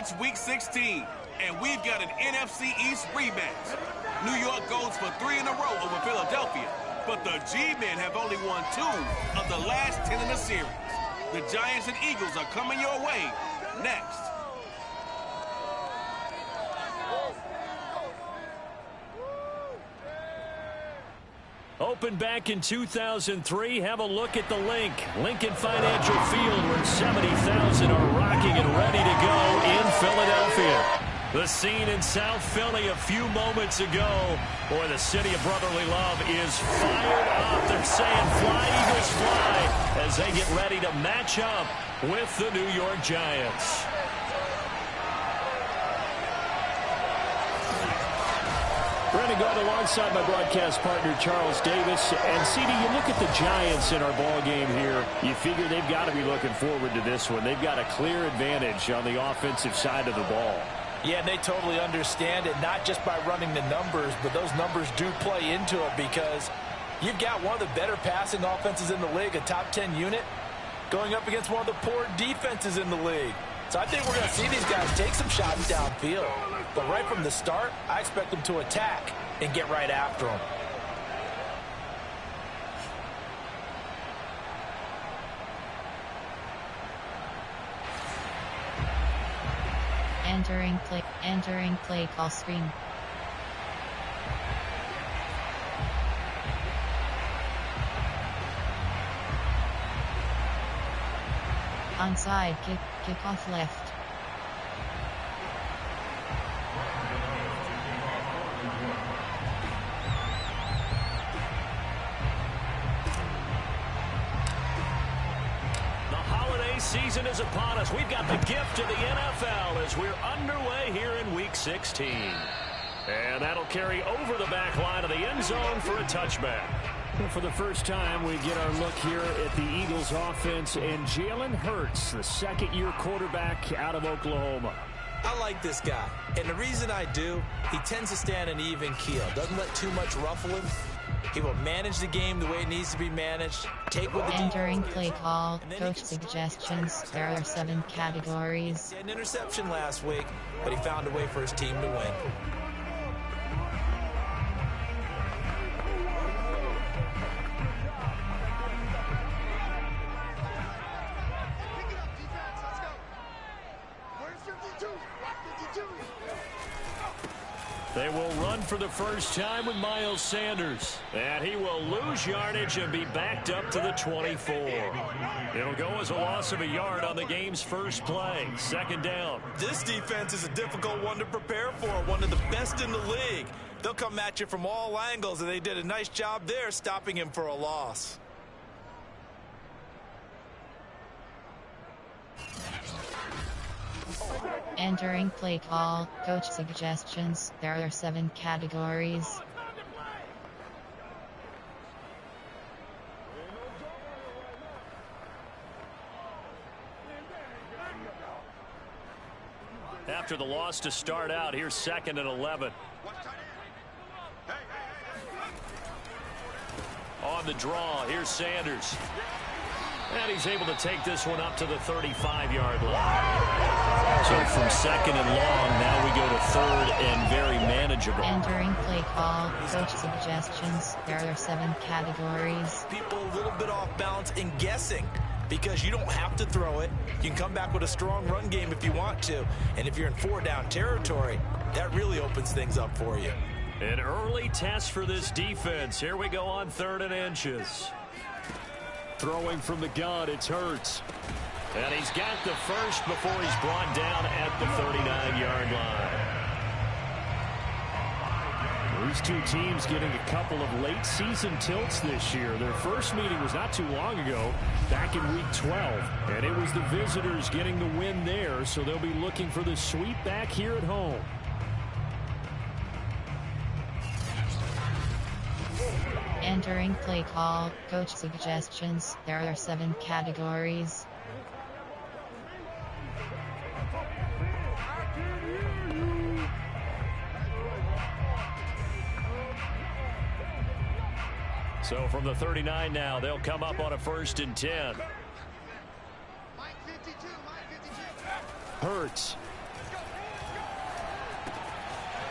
It's Week 16, and we've got an NFC East rematch. New York goes for 3 in a row over Philadelphia, but the G-Men have only won 2 of the last 10 in the series. The Giants and Eagles are coming your way next. Opened back in 2003, have a look at the link. Lincoln Financial Field, where 70,000 are rocking and ready to go in Philadelphia. The scene in South Philly a few moments ago. Boy, the city of brotherly love is fired up. They're saying fly, Eagles, fly, as they get ready to match up with the New York Giants. Brandon Gaudin alongside my broadcast partner Charles Davis. And CD, you look at the Giants in our ball game here. You figure they've got to be looking forward to this one. They've got a clear advantage on the offensive side of the ball. Yeah, and they totally understand it, not just by running the numbers, but those numbers do play into it because you've got one of the better passing offenses in the league, a top 10 unit, going up against one of the poor defenses in the league. So I think we're going to see these guys take some shots downfield. But right from the start, I expect them to attack and get right after them. Entering play call screen. Onside kick, kickoff left. Season is upon us. We've got the gift of the NFL as we're underway here in Week 16. And that'll carry over the back line of the end zone for a touchback. Well, for the first time, we get our look here at the Eagles offense and Jalen Hurts, the second-year quarterback out of Oklahoma. I like this guy, and the reason I do, he tends to stand an even keel. Doesn't let too much ruffle him. He will manage the game the way it needs to be managed. Take what the entering play call, coach suggestions. There are 7 categories. He had an interception last week, but he found a way for his team to win. They will run for the first time with Miles Sanders. And he will lose yardage and be backed up to the 24. It'll go as a loss of a yard on the game's first play. Second down. This defense is a difficult one to prepare for. One of the best in the league. They'll come at you from all angles, and they did a nice job there stopping him for a loss. Entering play call, coach suggestions. There are 7 categories. After the loss to start out, here's 2nd and 11. On the draw, here's Sanders. And he's able to take this one up to the 35-yard line. So from 2nd and long, now we go to 3rd and very manageable. Entering play call, coach suggestions. There are 7 categories. People a little bit off balance in guessing because you don't have to throw it. You can come back with a strong run game if you want to. And if you're in 4-down territory, that really opens things up for you. An early test for this defense. Here we go on 3rd and inches. Throwing from the gun, it's Hurts. And he's got the first before he's brought down at the 39-yard line. These two teams getting a couple of late season tilts this year. Their first meeting was not too long ago, back in Week 12. And it was the visitors getting the win there, so they'll be looking for the sweep back here at home. Entering play call, coach suggestions. There are 7 categories. So from the 39 now, they'll come up on a 1st and 10. Hurts.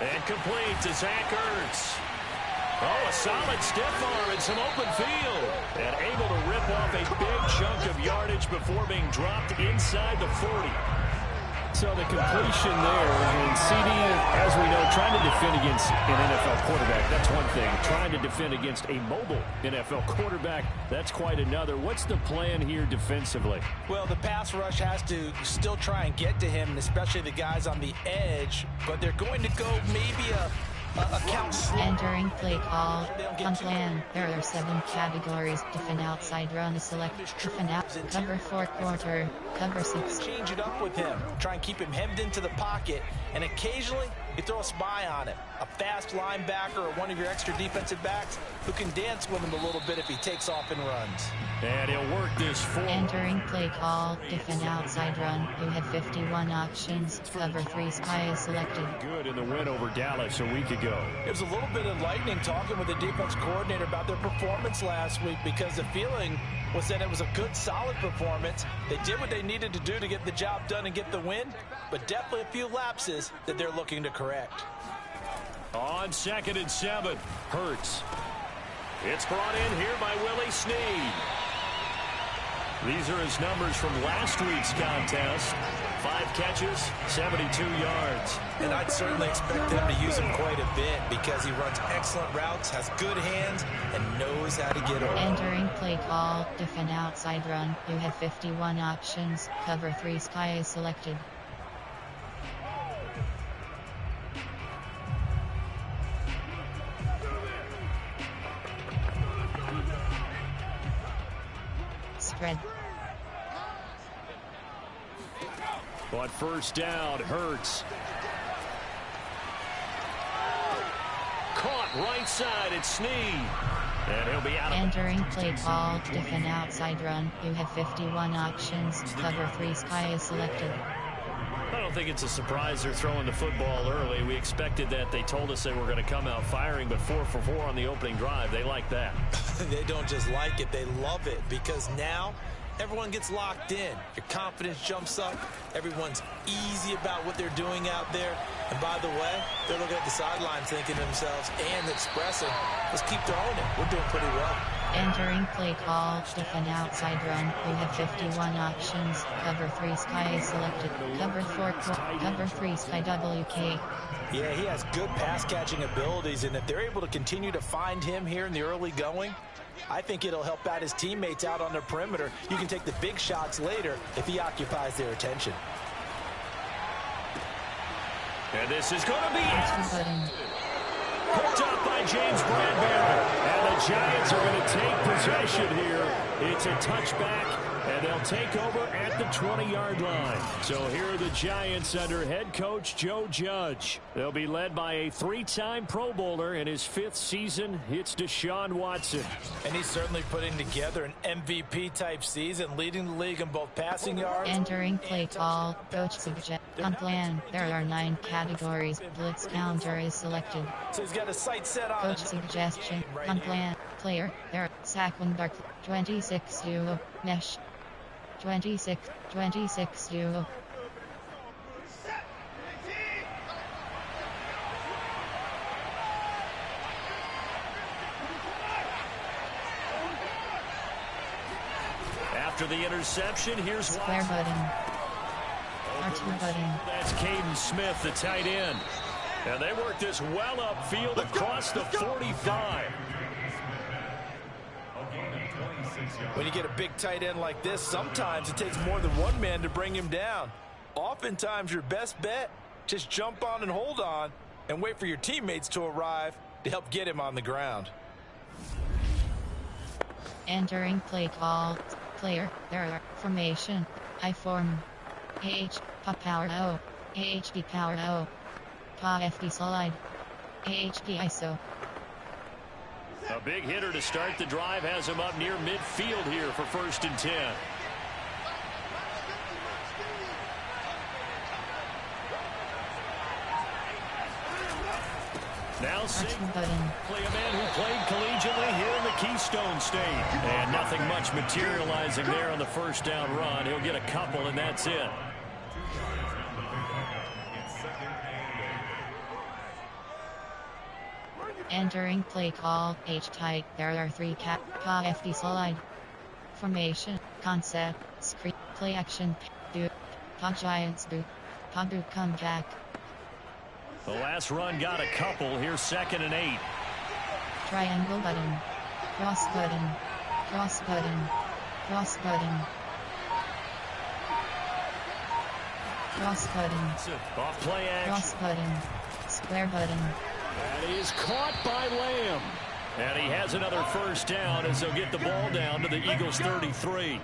And complete to Zach Ertz. Oh, a solid stiff arm and some open field. And able to rip off a big chunk of yardage before being dropped inside the 40. So the completion there, and CD, as we know, trying to defend against an NFL quarterback, that's one thing. Trying to defend against a mobile NFL quarterback, that's quite another. What's the plan here defensively? Well, the pass rush has to still try and get to him, and especially the guys on the edge, but they're going to go maybe a count slow. Entering play call. On plan, there are 7 categories. Defend outside run, select. Defend out. Cover 4 quarter. Cover 6. Change it up with him. Try and keep him hemmed into the pocket. And occasionally, you throw a spy on him. A fast linebacker or one of your extra defensive backs who can dance with him a little bit if he takes off and runs. And he'll work this forward. Entering play call. Defend outside run. You have 51 options. Cover 3 spy is selected. Good in the win over Dallas a week ago. It was a little bit enlightening talking with the defense coordinator about their performance last week, because the feeling was that it was a good, solid performance. They did what they needed to do to get the job done and get the win, but definitely a few lapses that they're looking to correct. On 2nd and 7, Hurts. It's brought in here by Willie Snead. These are his numbers from last week's contest. 5 catches, 72 yards. And I'd certainly expect them to use him quite a bit because he runs excellent routes, has good hands, and knows how to get over. Entering play call. Defend outside run. You have 51 options. Cover 3 spy is selected. Spread. On 1st down, Hurts. Caught right side at Snead. And he'll be out of Entering play call. Defend outside run. You have 51 options. Cover 3 spy is selected. I don't think it's a surprise they're throwing the football early. We expected that. They told us they were going to come out firing, but 4 for 4 on the opening drive. They like that. They don't just like it, they love it, because now everyone gets locked in. Your confidence jumps up. Everyone's easy about what they're doing out there. And by the way, they're looking at the sidelines thinking to themselves and expressing, let's keep throwing it. We're doing pretty well. Entering play call. Defend outside run. You have 51 options. Cover 3 spy is selected. Cover 4 cover 3 spy WK. Yeah, he has good pass-catching abilities, and if they're able to continue to find him here in the early going, I think it'll help out his teammates out on the perimeter. You can take the big shots later if he occupies their attention. And this is going to be Button. picked up by James Bradbury. And the Giants are going to take possession here. It's a touchback, and they'll take over at the 20-yard line. So here are the Giants under head coach Joe Judge. They'll be led by a 3-time Pro Bowler in his 5th season. It's Deshaun Watson. And he's certainly putting together an MVP-type season, leading the league in both passing yards. Entering play call. Coach suggest. On plan, there are 9 categories. Blitz counter is selected. So he's got a sight set on Coach suggestion. On plan, player, there, sack one dark, 26 duo, mesh, 26 duo. After the interception, here's Square Watson. button. R2 button. That's Caden Smith, the tight end. And they work this well upfield across the 45. When you get a big tight end like this, sometimes it takes more than one man to bring him down. Oftentimes, your best bet, just jump on and hold on and wait for your teammates to arrive to help get him on the ground. Entering play call. Player, there are formation. I form. Power O. AHP power O. FD slide. AHP ISO. A big hitter to start the drive has him up near midfield here for 1st and 10. Now play a man who played collegiately here in the Keystone State. And nothing much materializing there on the 1st down run. He'll get a couple, and that's it. Entering play call, H-tight, there are 3 FD slide. Formation, concept, screen, play action, do, Giants do, do comeback. The last run got a couple. Here's 2nd and 8. Triangle button, cross button, cross button, cross button. Cross button. Off play action. Cross button. Square button. That is caught by Lamb. And he has another first down as they'll get the ball down to the Eagles 33.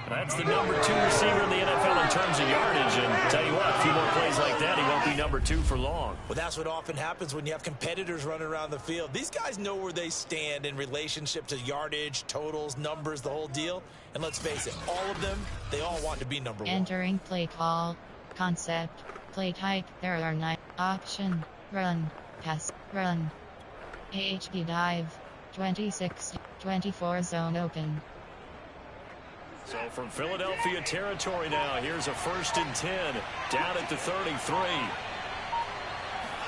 That's the number 2 receiver in the NFL in terms of yardage. And tell you what, a few more plays like that, he won't be number 2 for long. Well, that's what often happens when you have competitors running around the field. These guys know where they stand in relationship to yardage, totals, numbers, the whole deal. And let's face it, all of them, they all want to be number 1. Entering play call. Concept. Play type. There are 9. Option. Run. Pass. Run. AHP dive. 26. 24 zone open. So from Philadelphia territory now, here's a 1st and 10 down at the 33.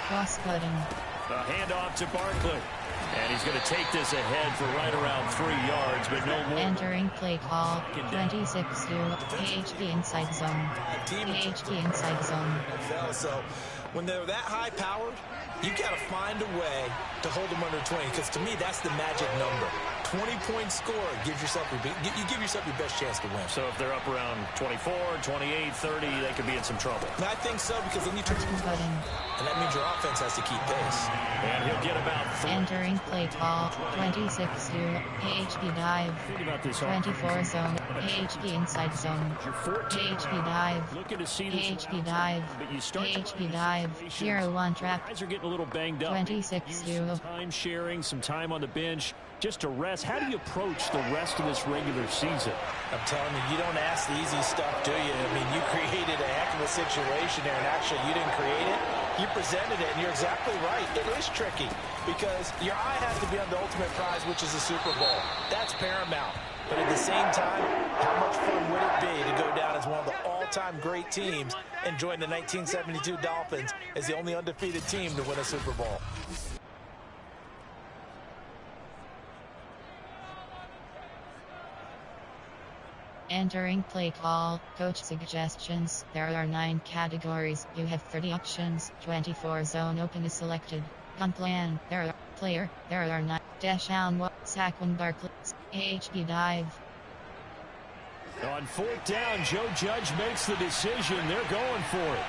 Cross button. A handoff to Barkley. And he's going to take this ahead for right around 3 yards, but no more. Entering play call. 26 to AHP inside zone. AHP inside zone. So when they're that high powered, you've got to find a way to hold them under 20, because to me that's the magic number. 20-point score gives yourself you give yourself your best chance to win. So if they're up around 24, 28, 30, they could be in some trouble. And I think so, because then you turn and that means your offense has to keep pace. And he'll get about 3. Entering play call. 26 to AHP dive. Think about this. 24 zone. AHP inside zone. AHP dive. Looking to see this AHP dive. but you start AHP dive. 0-1 trap. Guys are getting a little banged up. 26 to Time sharing, some time on the bench, just to rest. How do you approach the rest of this regular season? I'm telling you, you don't ask the easy stuff, do you? I mean, you created a heck of a situation there, and actually you didn't create it. You presented it, and you're exactly right. It is tricky because your eye has to be on the ultimate prize, which is the Super Bowl. That's paramount. But at the same time, how much fun would it be to go down as one of the all-time great teams and join the 1972 Dolphins as the only undefeated team to win a Super Bowl? Entering play call. Coach suggestions. There are 9 categories. You have 30 options. 24 zone open is selected. Gun plan. There are player. There are 9. Dash down. Sack when Barkley. AHP dive. On 4th down, Joe Judge makes the decision. They're going for it.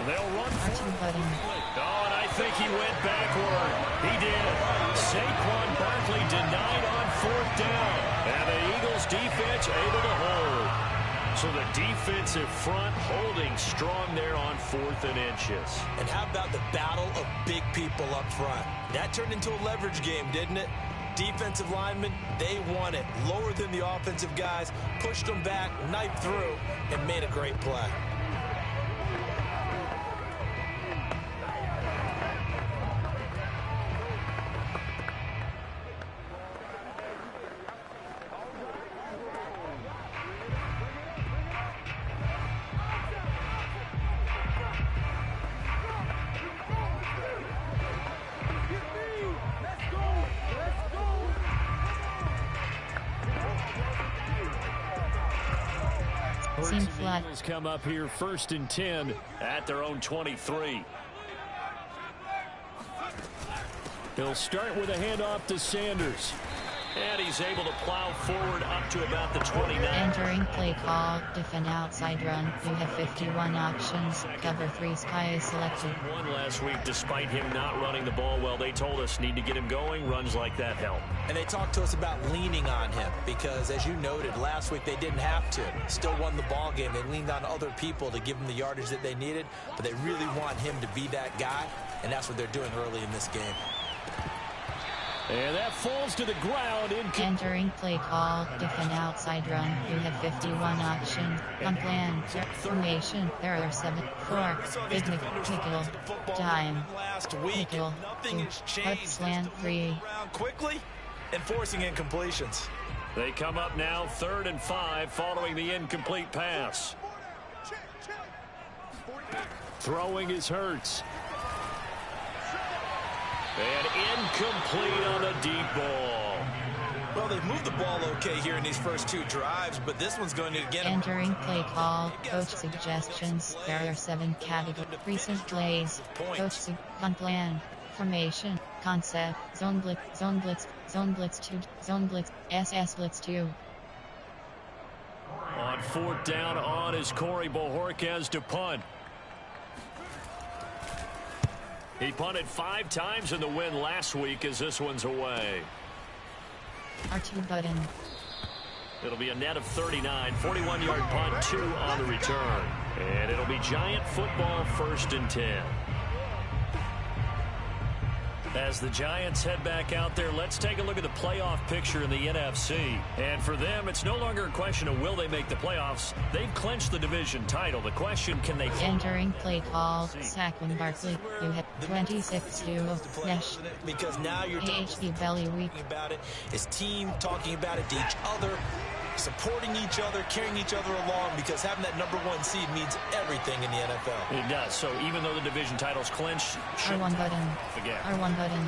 They'll run for it. Oh, and I think he went backward. He did. Saquon Barkley denied on 4th down. And the Eagles defense able to hold. So the defensive front holding strong there on 4th and inches. And how about the battle of big people up front? That turned into a leverage game, didn't it? Defensive linemen, they won it. Lower than the offensive guys, pushed them back, knifed through, and made a great play. Seam flat. Eagles come up here 1st and 10 at their own 23. He'll start with a handoff to Sanders. And he's able to plow forward up to about the 29. Entering play call. Defend outside run. You have 51 options. Cover 3 sky is selected. One last week, despite him not running the ball well, they told us need to get him going. Runs like that help. And they talked to us about leaning on him because, as you noted, last week they didn't have to. Still won the ball game. They leaned on other people to give them the yardage that they needed, but they really want him to be that guy, and that's what they're doing early in this game. And that falls to the ground. Entering play call. Defend outside run. You have 51 options. On plan. Formation. There are 7. 4. Big nickel. Dime. Nickel. Hut slant 3. Quickly and forcing incompletions. They come up now 3rd and 5 following the incomplete pass. Throwing is Hurts. And incomplete on the deep ball. Well, they've moved the ball okay here in these first 2 drives, but this one's going to get them. Entering play call. Coach suggestions. There are 7 categories. Recent plays. Coach on plan. Formation. Concept. Zone blitz. Zone blitz. Zone blitz 2. Zone blitz. SS blitz 2. On 4th down on is Corey Bojorquez to punt. He punted 5 times in the win last week as this one's away. R2 button. It'll be a net of 39. 41-yard punt, 2 on the return. And it'll be Giant football 1st and 10. As the Giants head back out there, let's take a look at the playoff picture in the NFC. And for them, it's no longer a question of will they make the playoffs. They've clinched the division title. The question, can they... Entering play call. Saquon Barkley. You have 26-2. Nash. Because now you're AHD belly week. about it. It's team talking about it to each other, supporting each other, carrying each other along, because having that #1 seed means everything in the NFL. It does. So even though the division title's clinched... R1 button. Again. R1 button.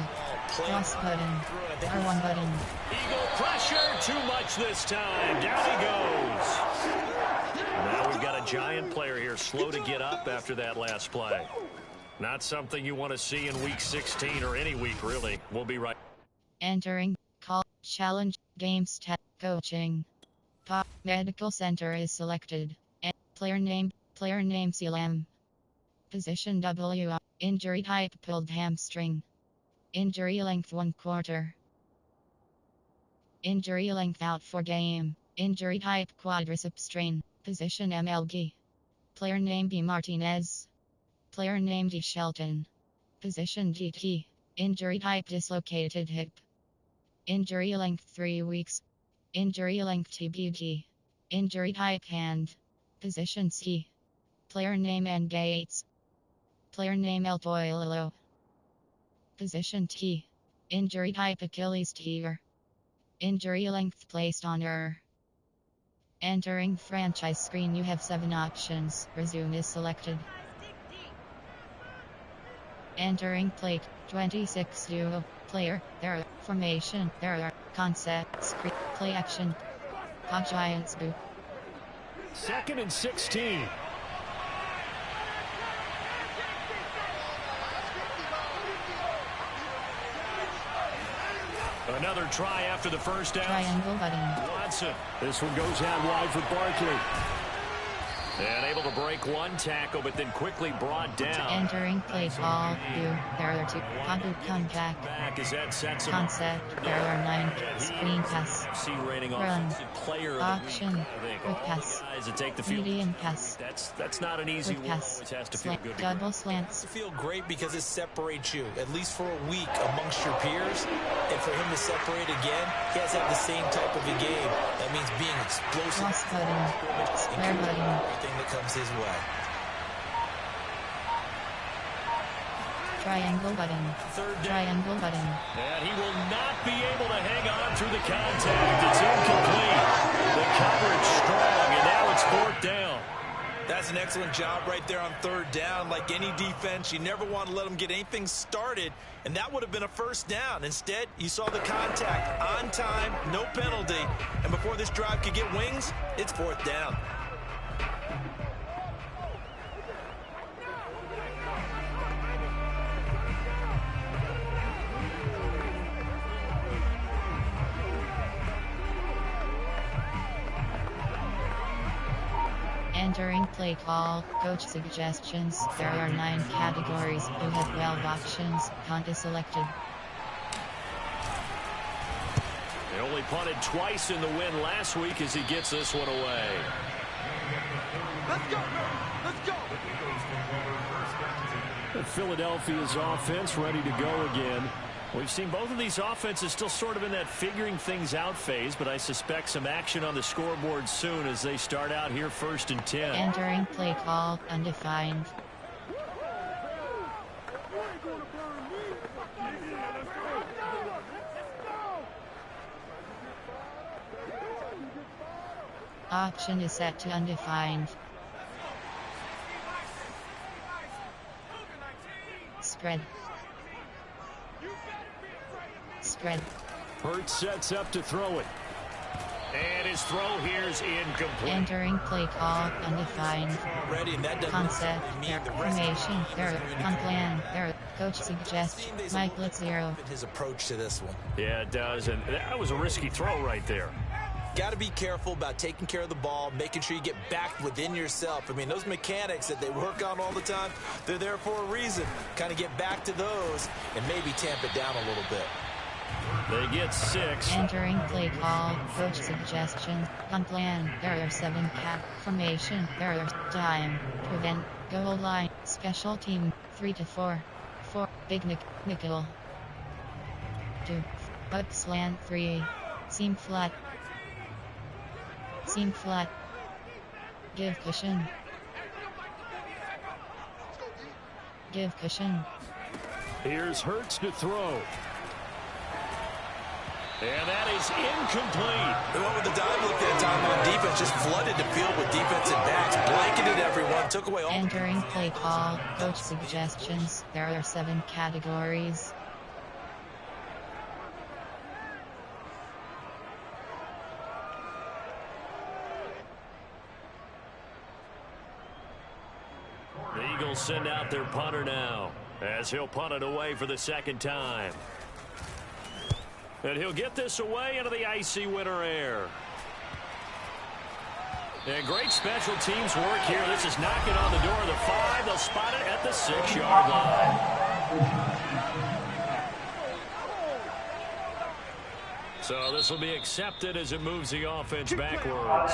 Cross button. R1 button. Eagle pressure. Too much this time. Down he goes. Now we've got a Giant player here slow to get up after that last play. Not something you want to see in week 16 or any week, really. We'll be right. Entering call. Challenge. Games tech. Coaching. Pop Medical Center is selected. Player name CLM. Position W. Injury type pulled hamstring. Injury length 1 quarter. Injury length out for game. Injury type quadricep strain. Position MLG. Player name B Martinez. Player name D Shelton. Position GT. Injury type dislocated hip. Injury length 3 weeks. Injury length TBD. Injury type hand. Position C. Player name N Gates. Player name El Toilolo. Position T. Injury type Achilles tear. Injury length placed on error. Entering franchise screen, you have 7 options. Resume is selected. Entering plate 26-0. Player, there are formation, there are concept, screen, play action. Giants boo. 2nd and 16. Another try after the first down. Triangle button. Watson. This one goes out wide for Barkley. And able to break 1 tackle, but then quickly brought down. Entering play call. There are 2. Kabu contact. Back as that sets him. Concept. There are 9. Screen pass. C rating Run. offensive player Auction. of the week, I think. Quick All pass. the guys that take the field. Medium pass. That's not an easy Quick one. pass. Always has to feel Slant. good. Double slants. To feel great because it separates you, at least for a week, amongst your peers. And for him to separate again, he has to have the same type of a game. That means being explosive. Cross button. Square button. Everything that comes his way. Triangle button. Triangle button. And he will not be able to hang on through the contact. It's incomplete. The coverage strong, and now it's 4th down. That's an excellent job right there on 3rd down. Like any defense, you never want to let them get anything started, and that would have been a 1st down. Instead, you saw the contact on time, no penalty, and before this drive could get wings, it's 4th down. Entering play call. Coach suggestions. There are 9 categories. You have 12 options. Punt is selected. They only punted twice in the win last week as he gets this one away. Let's go! Let's go! Philadelphia's offense ready to go again. We've seen both of these offenses still sort of in that figuring things out phase, but I suspect some action on the scoreboard soon as they start out here 1st and 10. Entering play call. Undefined. Option is set to undefined. Spread. Spread. Hurts sets up to throw it. And his throw here's incomplete. Entering play call, undefined. Ready, and that doesn't Concept, mean the rest of formation, error, unplanned, error. Coach suggests, Mike Blitz 0. his approach to this one. Yeah, it does, and that was a risky throw right there. Got to be careful about taking care of the ball, making sure you get back within yourself. I mean, those mechanics that they work on all the time, they're there for a reason. Kind of get back to those and maybe tamp it down a little bit. They get 6. Entering play call, coach suggestion, unplanned, error 7 cat, formation, error, time, prevent, goal line, special team, 3 to 4, 4, big nickel, 2, up slant 3, seam flat, give cushion, Here's Hurts to throw. And that is incomplete. They went with the dive look that time on defense, just flooded the field with defensive backs, blanketed everyone, took away all. Entering play call, coach suggestions, there are 7 categories. The Eagles send out their punter now, as he'll punt it away for the second time. And he'll get this away into the icy winter air. And great special teams work here. This is knocking on the door of the 5. They'll spot it at the 6-yard line. So this will be accepted as it moves the offense backwards.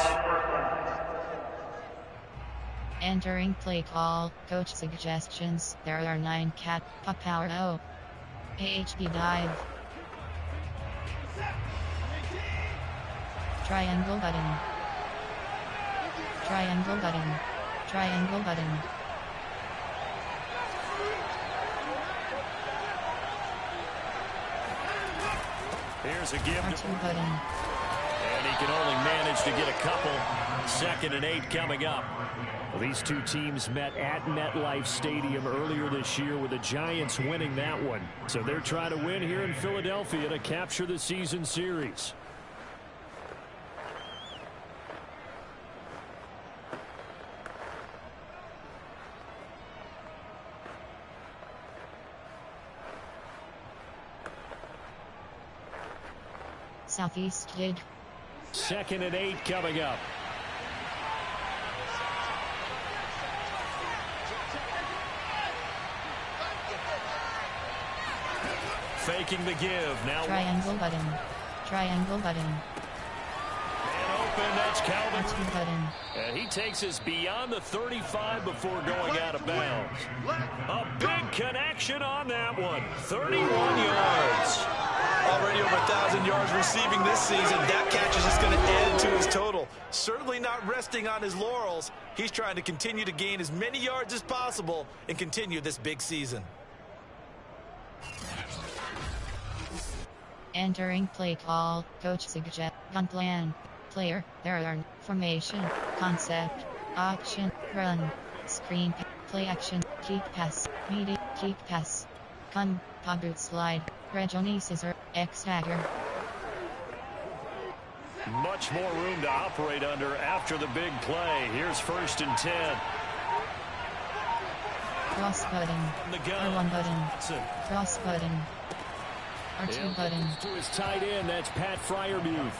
Entering play call, coach suggestions, there are 9 cat, power O, AHB dive, triangle button, triangle button, triangle button. Here's a give. R2 button. And he can only manage to get a couple. 2nd and 8 coming up. Well, these two teams met at MetLife Stadium earlier this year with the Giants winning that one. So they're trying to win here in Philadelphia to capture the season series. Southeast dig. 2nd and 8 coming up. Faking the give. Now Triangle button. Triangle button. and open. That's Calvin. R2 button. And he takes us beyond the 35 before going out of bounds. A big connection on that one. 31 yards. Already over 1,000 yards receiving this season. That catch is just going to add to his total. Certainly not resting on his laurels. He's trying to continue to gain as many yards as possible and continue this big season. Entering play call, coach suggest, gun plan, player, there are, formation, concept, option, run, screen, play action, kick pass, media, kick pass, con, boot slide, Regoni scissor, X-Tagger. Much more room to operate under after the big play. Here's 1st and 10. Cross button, The gun. R1 button, cross button, R2 button. To his tight end, that's Pat Freiermuth.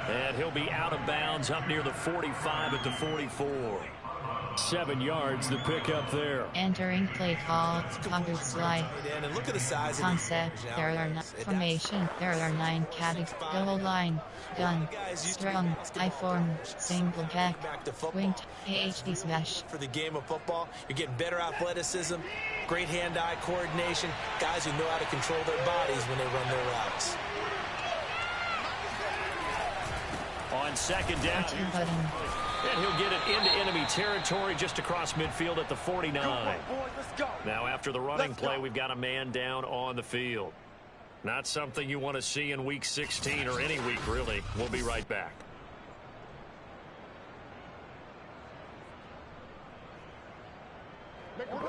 And he'll be out of bounds up near the 45 at the 44. 7 yards the pick up there. Entering play call, boot slide, And look at the size concept, there are 9, formation, there are 9 categories, goal line, gun, strong, I-form, single back, winged, AHD smash. for the game of football. You're getting better athleticism, great hand-eye coordination, guys who know how to control their bodies when they run their routes. On 2nd down. R2 button. And he'll get it into enemy territory just across midfield at the 49. Now after the running play, we've got a man down on the field. Not something you want to see in week 16 or any week, really. We'll be right back.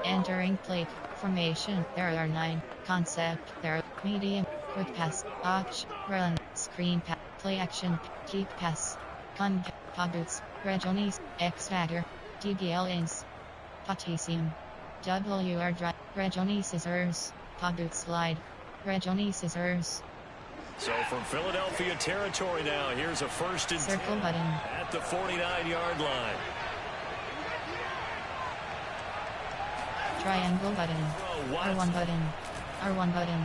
Entering play formation, there are 9. Concept, there are medium, quick pass, arch, run, screen pass, play action, keep pass, come, Paboots, Regionis, X-Factor, DBLings, Potassium, WR Drive, Regioni Scissors, Paboot Slide, Regioni Scissors. So from Philadelphia territory now, here's a first and 10 Circle button. at the 49-yard line. Triangle button. R1 button. R1 button.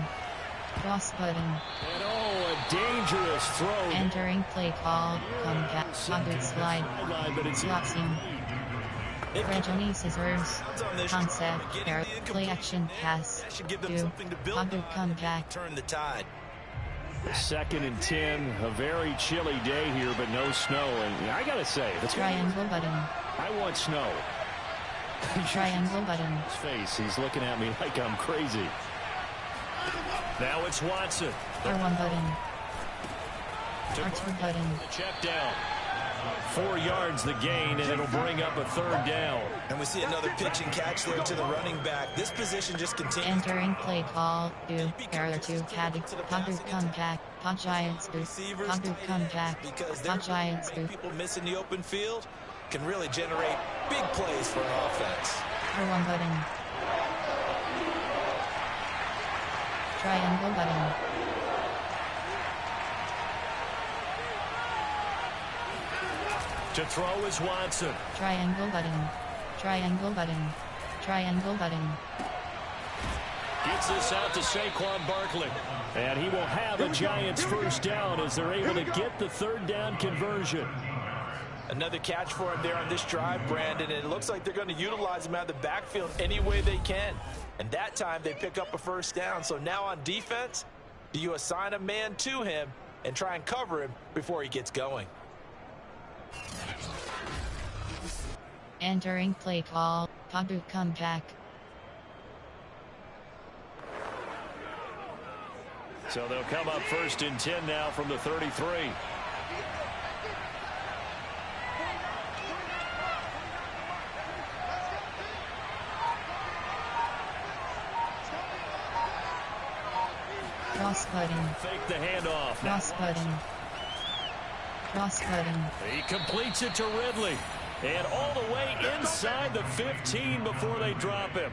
Cross button. And oh, a dangerous throw. Entering play call. Come back. Paboot slide. But it's Slot seam. Regioni Scissors. Concept. Air. Play action. Pass. Do. Paboot come back. Turn the tide. 2nd and 10. A very chilly day here, but no snow. And I got to say, that's Triangle button. I want snow. Triangle button. His face, he's looking at me like I'm crazy. Now it's Watson. R1 button. R2 button. Check down. 4 yards the gain, and it'll bring up a 3rd down. And we see another pitch and catch there to the running back. This position just continues. Entering play call. Do. There are 2 categories. Paboot come back. Pod Giants do. Paboot come back. Pod Giants do. People missing the open field can really generate big plays for an offense. R1 button. Triangle button. To throw is Watson. Triangle button. Triangle button. Triangle button. Gets this out to Saquon Barkley. And he will have a Giants first down as they're able to get the 3rd down conversion. Another catch for him there on this drive, Brandon, and it looks like they're going to utilize him out of the backfield any way they can. And that time they pick up a first down. So now on defense, do you assign a man to him and try and cover him before he gets going? Entering play call. Paboot come back. So they'll come up 1st and 10 now from the 33. Cross button. Fake the handoff. Cross button. Cross button. He completes it to Ridley. And all the way inside the 15 before they drop him.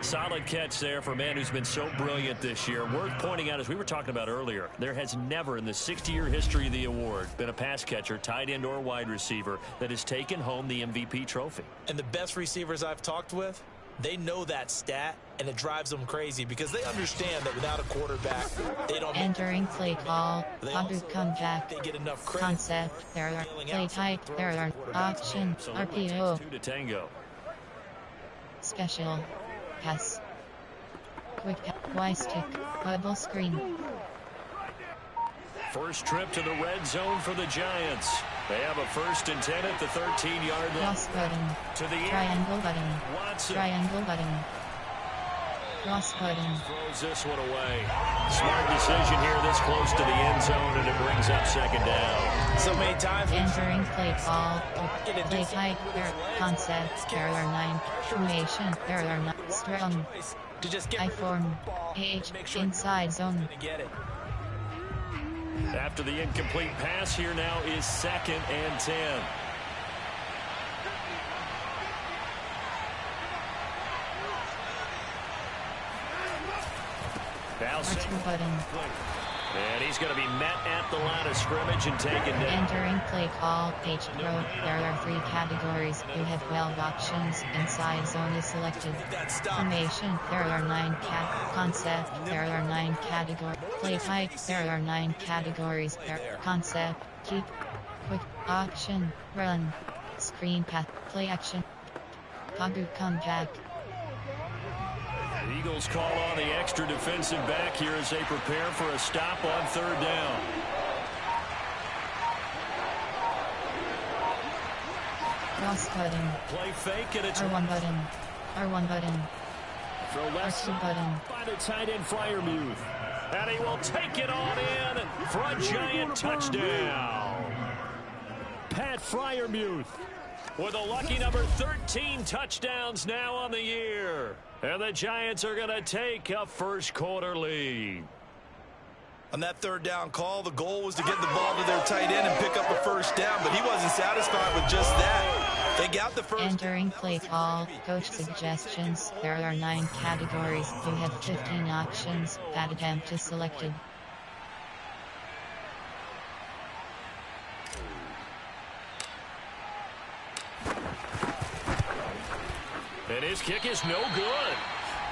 Solid catch there for a man who's been so brilliant this year. Worth pointing out, as we were talking about earlier, there has never in the 60-year history of the award been a pass catcher, tight end, or wide receiver that has taken home the MVP trophy. And the best receivers I've talked with, they know that stat, and it drives them crazy because they understand that without a quarterback, they don't. Entering play call. Paboot come back. They get enough credit. Concept. There are play type. There are option. RPO. 2 to tango. Special. Pass. Quick pass. Y stick. Bubble screen. First trip to the red zone for the Giants. They have a 1st and 10 at the 13-yard line. Cross button. To the end. Triangle button. Watson Triangle button. Cross button. throws this one away. Smart decision here this close to the end zone, and it brings up 2nd down. So many times. Entering play call. Play type. There concept. There are 9. Formation. There are 9. Strong. To just get I form. H. Inside zone. to get it. After the incomplete pass, here now is 2nd and 10. Now R2 button. and he's going to be met at the line of scrimmage and taken down. Entering play call. H Pro. There are 3 categories. You have 12 options. Inside zone is selected. Formation. There are 9 concept. There are 9 categories. Play type. There are 9 categories. Concept. Keep. Quick. Option. Run. Screen path. Play action. Paboot come back. The Eagles call on the extra defensive back here as they prepare for a stop on 3rd down. Cross button. Play fake, and it's R1 button. R1 button. throw left R2 button. by the tight end Freiermuth. And he will take it on in for a Giant touchdown. Pat Freiermuth. with a lucky number 13 touchdowns now on the year. And the Giants are going to take a first quarter lead. On that third down call, the goal was to get the ball to their tight end and pick up a first down, but he wasn't satisfied with just that. They got the first. Entering play call, coach suggestions. There are 9 categories. You have 15 options. That attempt is selected. And his kick is no good.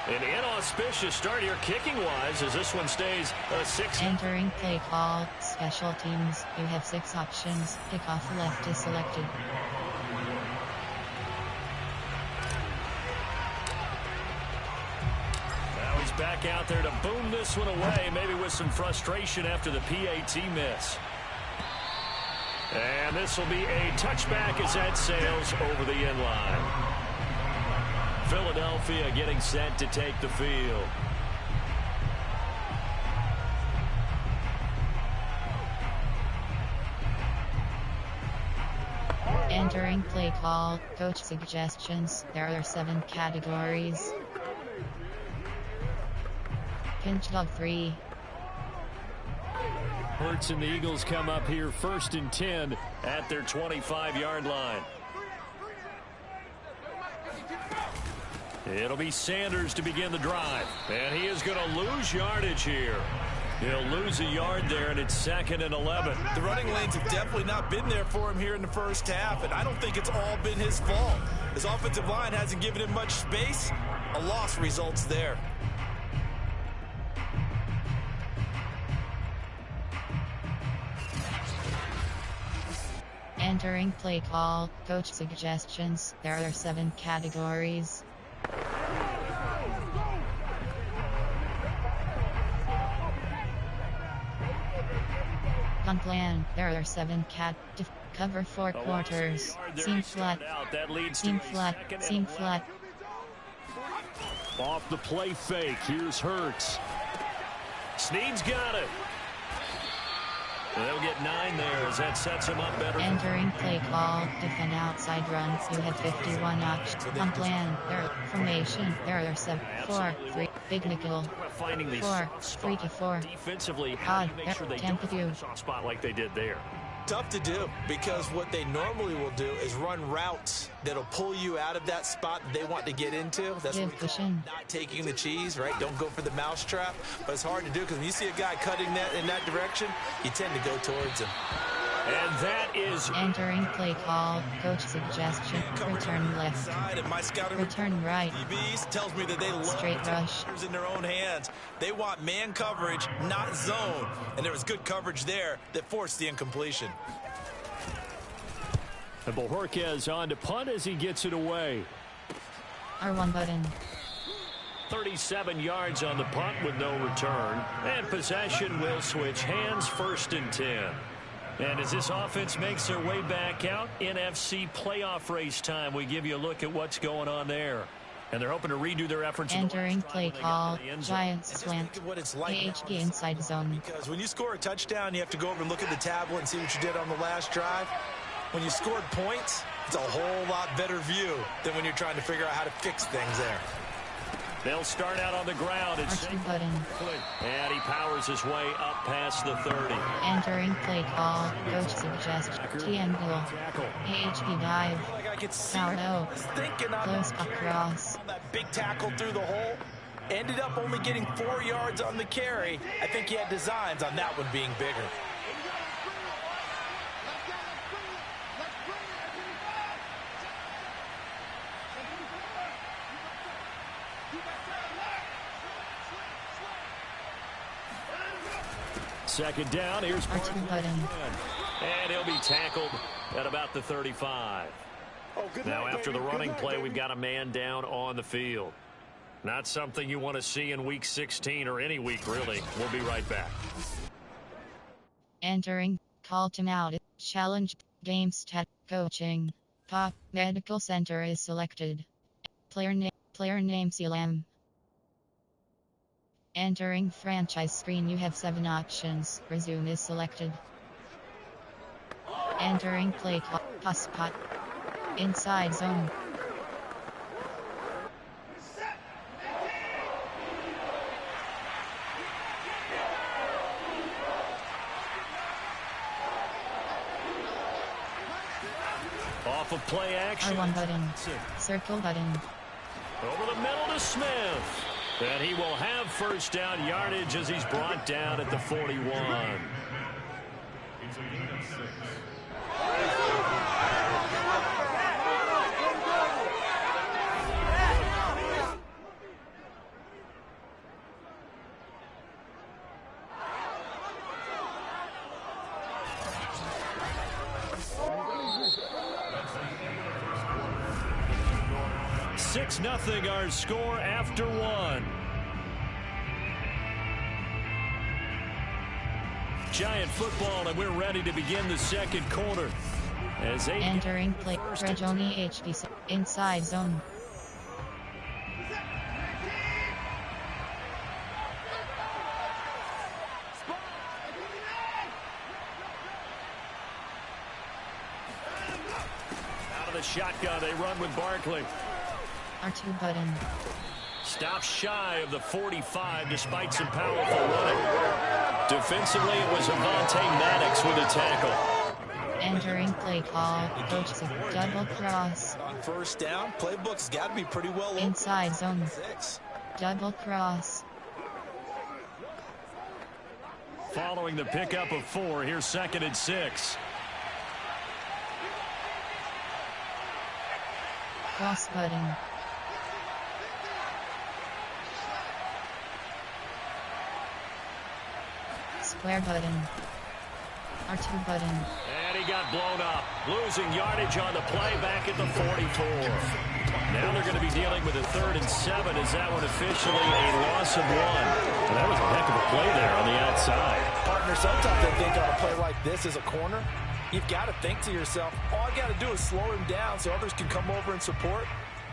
An inauspicious start here kicking-wise as this one stays a 6. Entering play call, special teams. You have 6 options. Kickoff left is selected. Now he's back out there to boom this one away, maybe with some frustration after the PAT miss. And this will be a touchback as that sails over the end line. Philadelphia getting set to take the field. Entering play call, coach suggestions. There are 7 categories. Pinch dog 3. Hurts and the Eagles come up here 1st and 10 at their 25-yard line. It'll be Sanders to begin the drive. And he is going to lose yardage here. He'll lose a yard there, and it's 2nd and 11. The running lanes have definitely not been there for him here in the first half, and I don't think it's all been his fault. His offensive line hasn't given him much space. A loss results there. Entering play call, coach suggestions. There are 7 categories. On plan, there are 7 cover 4 quarters. Seam flat. Seam flat. Seam flat. Off the play fake. Here's Hurts. Snead's got it. They'll get 9 there as that sets him up better. Entering play call, defend outside run. You have 51 options. On plan, there are formation. There are 7, 4, 3. Big nickel. Finding these 4, 3 to 4. Defensively, how do you make sure they don't have a soft spot like they did there? Tough to do, because what they normally will do is run routes that'll pull you out of that spot that they want to get into. That's what we call not taking the cheese, right? Don't go for the mousetrap. But it's hard to do because when you see a guy cutting that in that direction, you tend to go towards him. And that is entering play call, coach suggestion, return left, return right, DBs tells me that they love straight rush in their own hands. They want man coverage, not zone, and there was good coverage there that forced the incompletion. And Bojorquez on to punt as he gets it away. R1 button. 37 yards on the punt with no return, and possession will switch hands, 1st and 10. And as this offense makes their way back out, NFC playoff race time, we give you a look at what's going on there. And they're hoping to redo their efforts. Entering play call, Giants slant, AHG inside zone. Because when you score a touchdown, you have to go over and look at the tablet and see what you did on the last drive. When you scored points, it's a whole lot better view than when you're trying to figure out how to fix things there. They'll start out on the ground. And he powers his way up past the 30. Entering play call, coach suggests TM goal, AHP dive, power O, close across. That big tackle through the hole, ended up only getting 4 yards on the carry. I think he had designs on that one being bigger. Second down, here's R2 button. And he'll be tackled at about the 35. Now after the running play, we've got a man down on the field. Not something you want to see in week 16 or any week, really. We'll be right back. Entering, call timeout, challenge, game stat, coaching, pop, medical center is selected. Player name CLM. Entering franchise screen, you have 7 options. Resume is selected. Entering play call, spot. Inside zone. Off of play action. R1 button. Circle button. Over the middle to Smith. And he will have first down yardage as he's brought down at the 41. Nothing our score after one. Giant football, and we're ready to begin the second quarter. As entering play, Ragione HBC inside zone. Out of the shotgun, they run with Barkley. R2 button. Stops shy of the 45 despite some powerful running. Defensively, it was Avonte Maddox with a tackle. Entering play call. Coach double cross. On first down, playbook's got to be pretty well inside zone. Double cross. Following the pickup of 4, here's 2nd and 6. Cross button. Square button. R2 button. And he got blown up. Losing yardage on the play back at the 44. Now they're going to be dealing with a 3rd and 7 as that one officially a loss of 1. Well, that was a heck of a play there on the outside. Partner, sometimes I think on a play like this as a corner, you've got to think to yourself, all I got to do is slow him down so others can come over and support.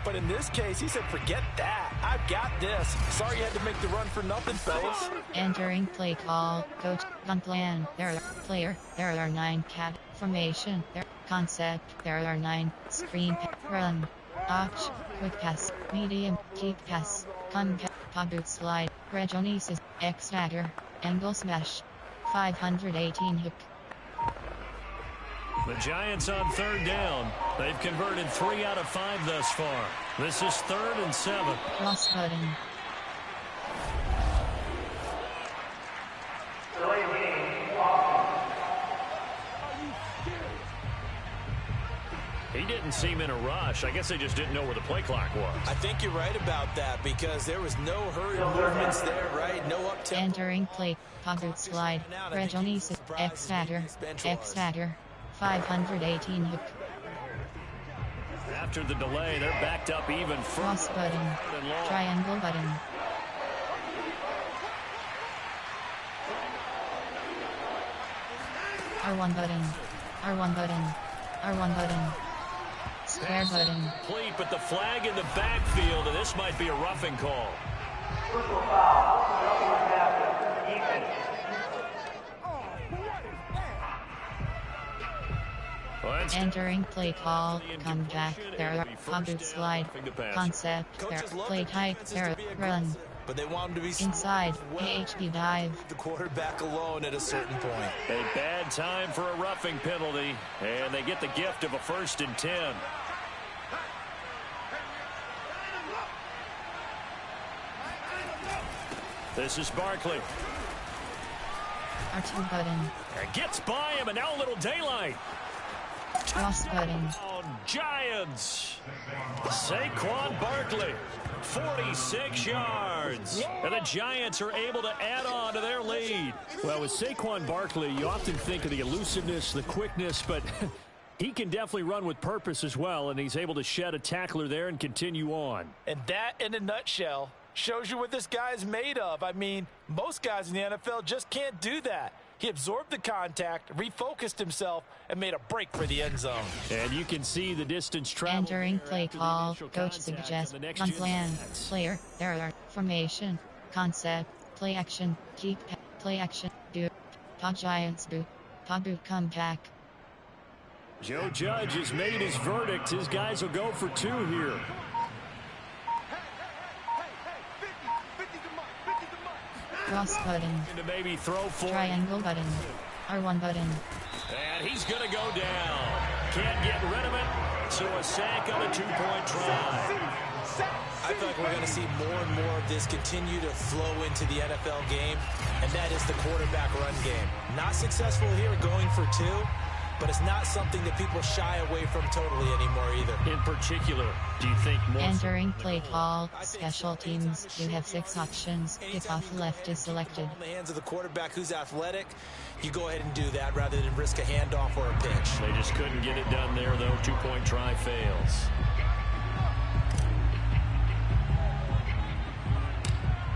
But in this case, he said, forget that. I've got this. Sorry you had to make the run for nothing, fellas. Entering play call. Coach, gun plan. There are player. There are 9 cat. Formation. There. Concept. There are 9. Screen. Run. Arch. Quick pass. Medium. Keep pass. Come pass. Pop boot slide. Regionesis. X-Factor. Angle smash. 518 hook. The Giants on 3rd down. They've converted 3 out of 5 thus far. This is 3rd and 7. Cross button. He didn't seem in a rush. I guess they just didn't know where the play clock was. I think you're right about that because there was no hurried movements there, right? No up-tempo. Entering play. Pocket slide. Regionesis. X-Factor. X-Factor. 518 hook. After the delay, they're backed up even further. Cross button. Triangle button. R1 button. R1 button. R1 button. Square button. Complete, but the flag in the backfield, and this might be a roughing call. Entering play call. Come back. There are pocket slide. Concept. There. Play type. There. Run. But they want him to be inside. AHP dive. The quarterback alone at a certain point. A bad time for a roughing penalty, and they get the gift of a 1st and 10. This is Barkley. R2 button. And gets by him, and now a little daylight. Cross button. Giants. Saquon Barkley. 46 yards. And the Giants are able to add on to their lead. Well, with Saquon Barkley, you often think of the elusiveness, the quickness, but he can definitely run with purpose as well, and he's able to shed a tackler there and continue on. And that, in a nutshell, shows you what this guy is made of. I mean, most guys in the NFL just can't do that. He absorbed the contact, refocused himself, and made a break for the end zone. And you can see the distance traveled. Entering play call. Coach suggests on plan. Player. There are formation. Concept. Play action. Keep. Play action. Do. Pod Giants boot. Pod boot come back. Joe Judge has made his verdict. His guys will go for 2 here. Cross button. To maybe throw for Triangle button. R1 button. And he's going to go down. Can't get rid of it. So a sack on a 2-point try. I feel like we're going to see more and more of this continue to flow into the NFL game, and that is the quarterback run game. Not successful here going for 2, but it's not something that people shy away from totally anymore either. In particular, do you think more... Entering play call, special teams. You have 6 options. If off left is selected. In the hands of the quarterback who's athletic, you go ahead and do that rather than risk a handoff or a pitch. They just couldn't get it done there, though. 2-point try fails.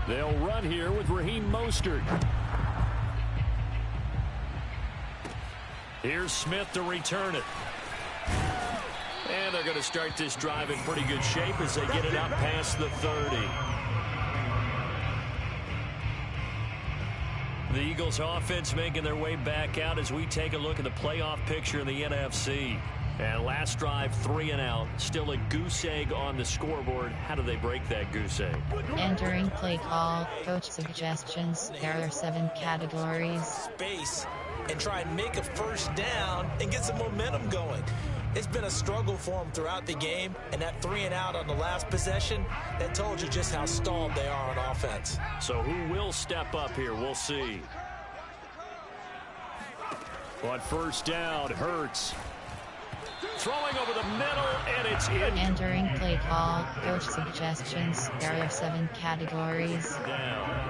They'll run here with Raheem Mostert. Here's Smith to return it. And they're going to start this drive in pretty good shape as they get it out past the 30. The Eagles offense making their way back out as we take a look at the playoff picture in the NFC. And last drive, 3 and out. Still a goose egg on the scoreboard. How do they break that goose egg? Entering play call, coach suggestions. There are 7 categories. Space and try and make a first down and get some momentum going. It's been a struggle for them throughout the game, and that 3 and out on the last possession, that told you just how stalled they are on offense. So who will step up here? We'll see. On first down, Hurts. Throwing over the middle, and it's in. Entering play call, coach suggestions. There are 7 categories. Down.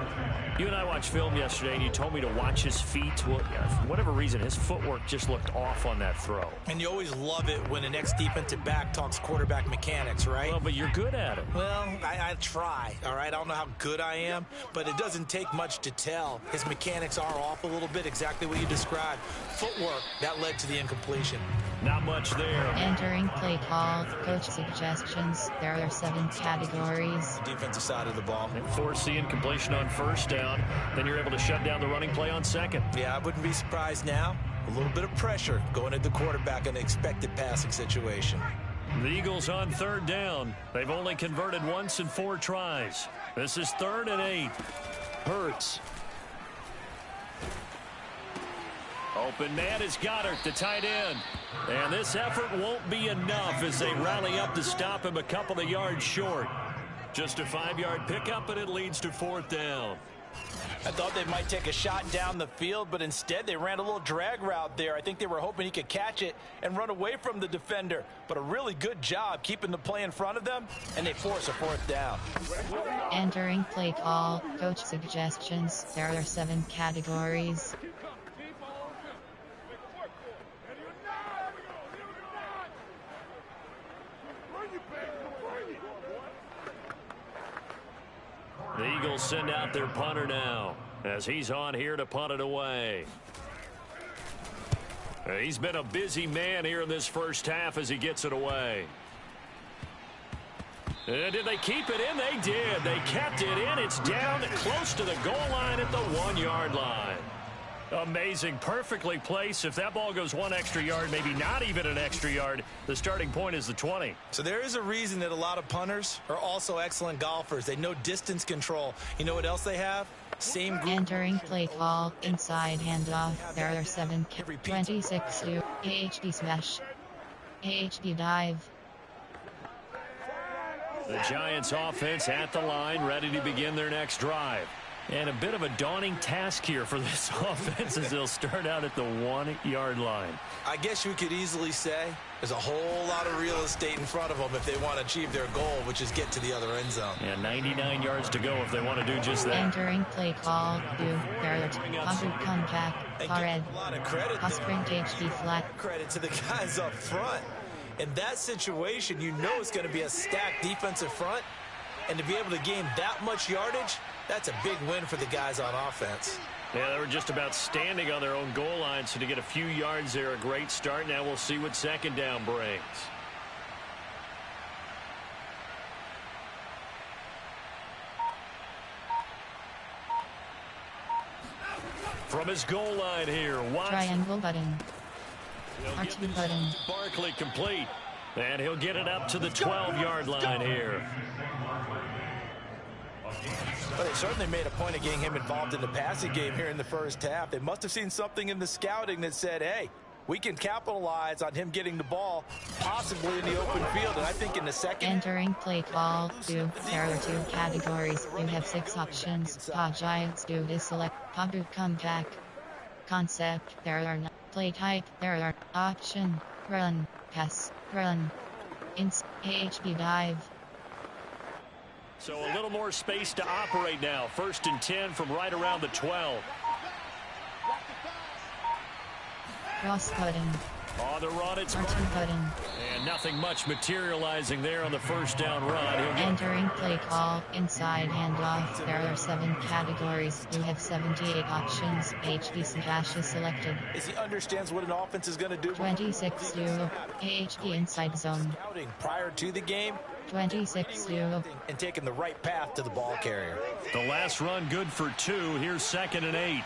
You and I watched film yesterday, and you told me to watch his feet. Well, for whatever reason, his footwork just looked off on that throw. And you always love it when the next defensive back talks quarterback mechanics, right? Well, but you're good at it. Well, I try, all right? I don't know how good I am, but it doesn't take much to tell. His mechanics are off a little bit, exactly what you described. Footwork, that led to the incompletion. Not much there. Entering play call, coach suggestions. There are 7 categories. Defensive side of the ball. And force the incompletion on first down. Then you're able to shut down the running play on second. Yeah, I wouldn't be surprised now. A little bit of pressure going at the quarterback in an expected passing situation. The Eagles on third down. They've only converted once in 4 tries. This is 3rd and 8. Hurts. Open man is Goddard, the tight end. And this effort won't be enough as they rally up to stop him a couple of yards short. Just a 5-yard pickup, and it leads to 4th down. I thought they might take a shot down the field, but instead they ran a little drag route there. I think they were hoping he could catch it and run away from the defender. But a really good job keeping the play in front of them, and they force a 4th down. Entering play call, coach suggestions. There are 7 categories. The Eagles send out their punter now as he's on here to punt it away. He's been a busy man here in this first half as he gets it away. Did they keep it in? They did. They kept it in. It's down close to the goal line at the 1-yard line. Amazing. Perfectly placed. If that ball goes 1 extra yard, maybe not even an extra yard, the starting point is the 20. So there is a reason that a lot of punters are also excellent golfers. They know distance control. You know what else they have? Same group. Entering play call, inside handoff. There are 7 26 to AHD smash. AHD dive. The Giants offense at the line, ready to begin their next drive. And a bit of a daunting task here for this offense as they'll start out at the 1-yard line. I guess you could easily say there's a whole lot of real estate in front of them if they want to achieve their goal, which is get to the other end zone. And 99 yards to go if they want to do just that. Entering play call, there contact, red, A lot of credit sprint HD flat. Credit to the guys up front. In that situation, you know it's going to be a stacked defensive front. And to be able to gain that much yardage, that's a big win for the guys on offense. Yeah, they were just about standing on their own goal line, so to get a few yards there, a great start. Now we'll see what second down brings. From his goal line here, Watson. Triangle button. R2 button. Barkley complete. And he'll get it up to the 12-yard line here. Well, they certainly made a point of getting him involved in the passing game here in the first half. They must have seen something in the scouting that said, hey, we can capitalize on him getting the ball, possibly in the open field. And I think in the second... Entering play call 2. There are 2 categories. You have 6 options. Pa Giants do is select. Pa do come back. Concept. There are no. Play type. There are option. Run. Pass. Run. Ins. AHB dive. So a little more space to operate now. 1st and 10 from right around the 12. Cross button. On the run, it's R2 button. and nothing much materializing there on the first down run. He'll get Entering play call. Inside handoff. There are 7 categories. You have 78 options. HB/ is selected. As he understands what an offense is going to do. 26-0. AHB inside zone. Scouting prior to the game. 26-0. And taking the right path to the ball carrier. the last run good for 2. Here's 2nd and 8.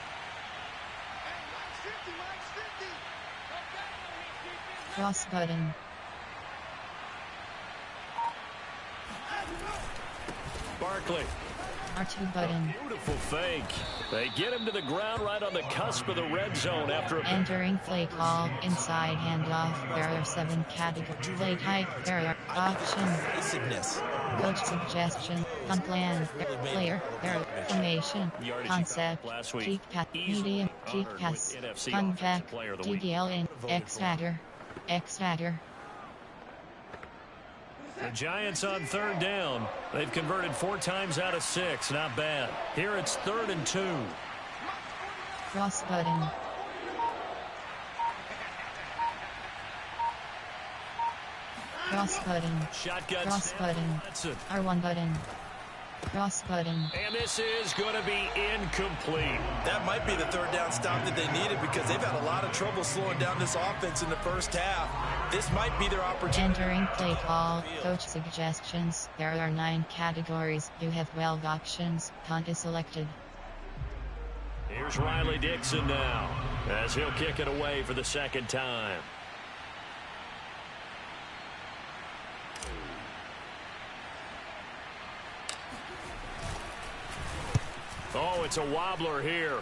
Cross button. Barkley. R2 button. Beautiful fake. They get him to the ground right on the cusp of the red zone after a... Entering play call. Inside handoff. There are 7 categories. Play type. There are option. Evasiveness. Coach suggestion. Plan. Player. There are formation. Yardage Concept. last week. Kick pass. Easily Medium. Kick honored pass. with NFC Fun Offensive back. Player of the Week. TDL in. X Factor. X Factor. The Giants on 3rd down. They've converted 4 times out of 6. Not bad. Here it's 3rd and 2. Cross button. Cross button. Shotgun Cross snap. button. Johnson. R1 button. Cross button. And this is going to be incomplete. That might be the 3rd down stop that they needed because they've had a lot of trouble slowing down this offense in the first half. This might be their opportunity. Entering play call. Coach suggestions. There are 9 categories. You have 12 options. Punt is selected. Here's Riley Dixon now as he'll kick it away for the 2nd time. Oh, it's a wobbler here.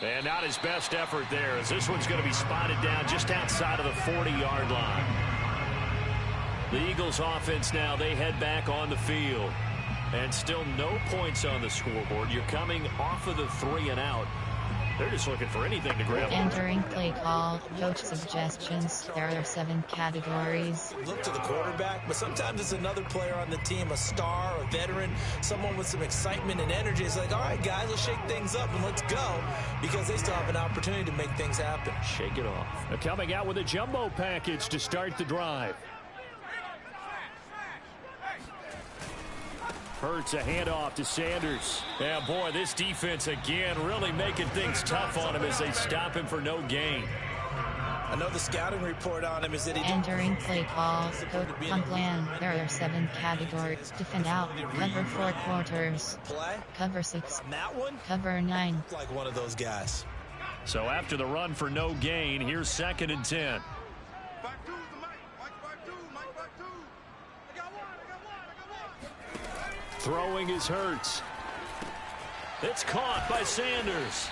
And not his best effort there, as this one's going to be spotted down just outside of the 40-yard line. The Eagles offense now, they head back on the field. And still no points on the scoreboard. You're coming off of the 3 and out. They're just looking for anything to grab. Entering play call. Coach suggestions. There are 7 categories. Look to the quarterback, but sometimes it's another player on the team, a star, a veteran, someone with some excitement and energy. It's like, all right, guys, let's shake things up and let's go, because they still have an opportunity to make things happen. Shake it off. They're coming out with a jumbo package to start the drive. Hurts a handoff to Sanders. Yeah, boy, this defense again really making things tough on him as they stop him for no gain. I know the scouting report on him is that he Entering play call. Coach on plan. There are 7 categories. Defend out. Cover 4 quarters. play. Cover 6. On that one, Cover 9. like one of those guys. So after the run for no gain, here's 2nd and 10. Back two, the Mike. Back two. Mike, back two. I got one. Throwing is Hurts. It's caught by Sanders.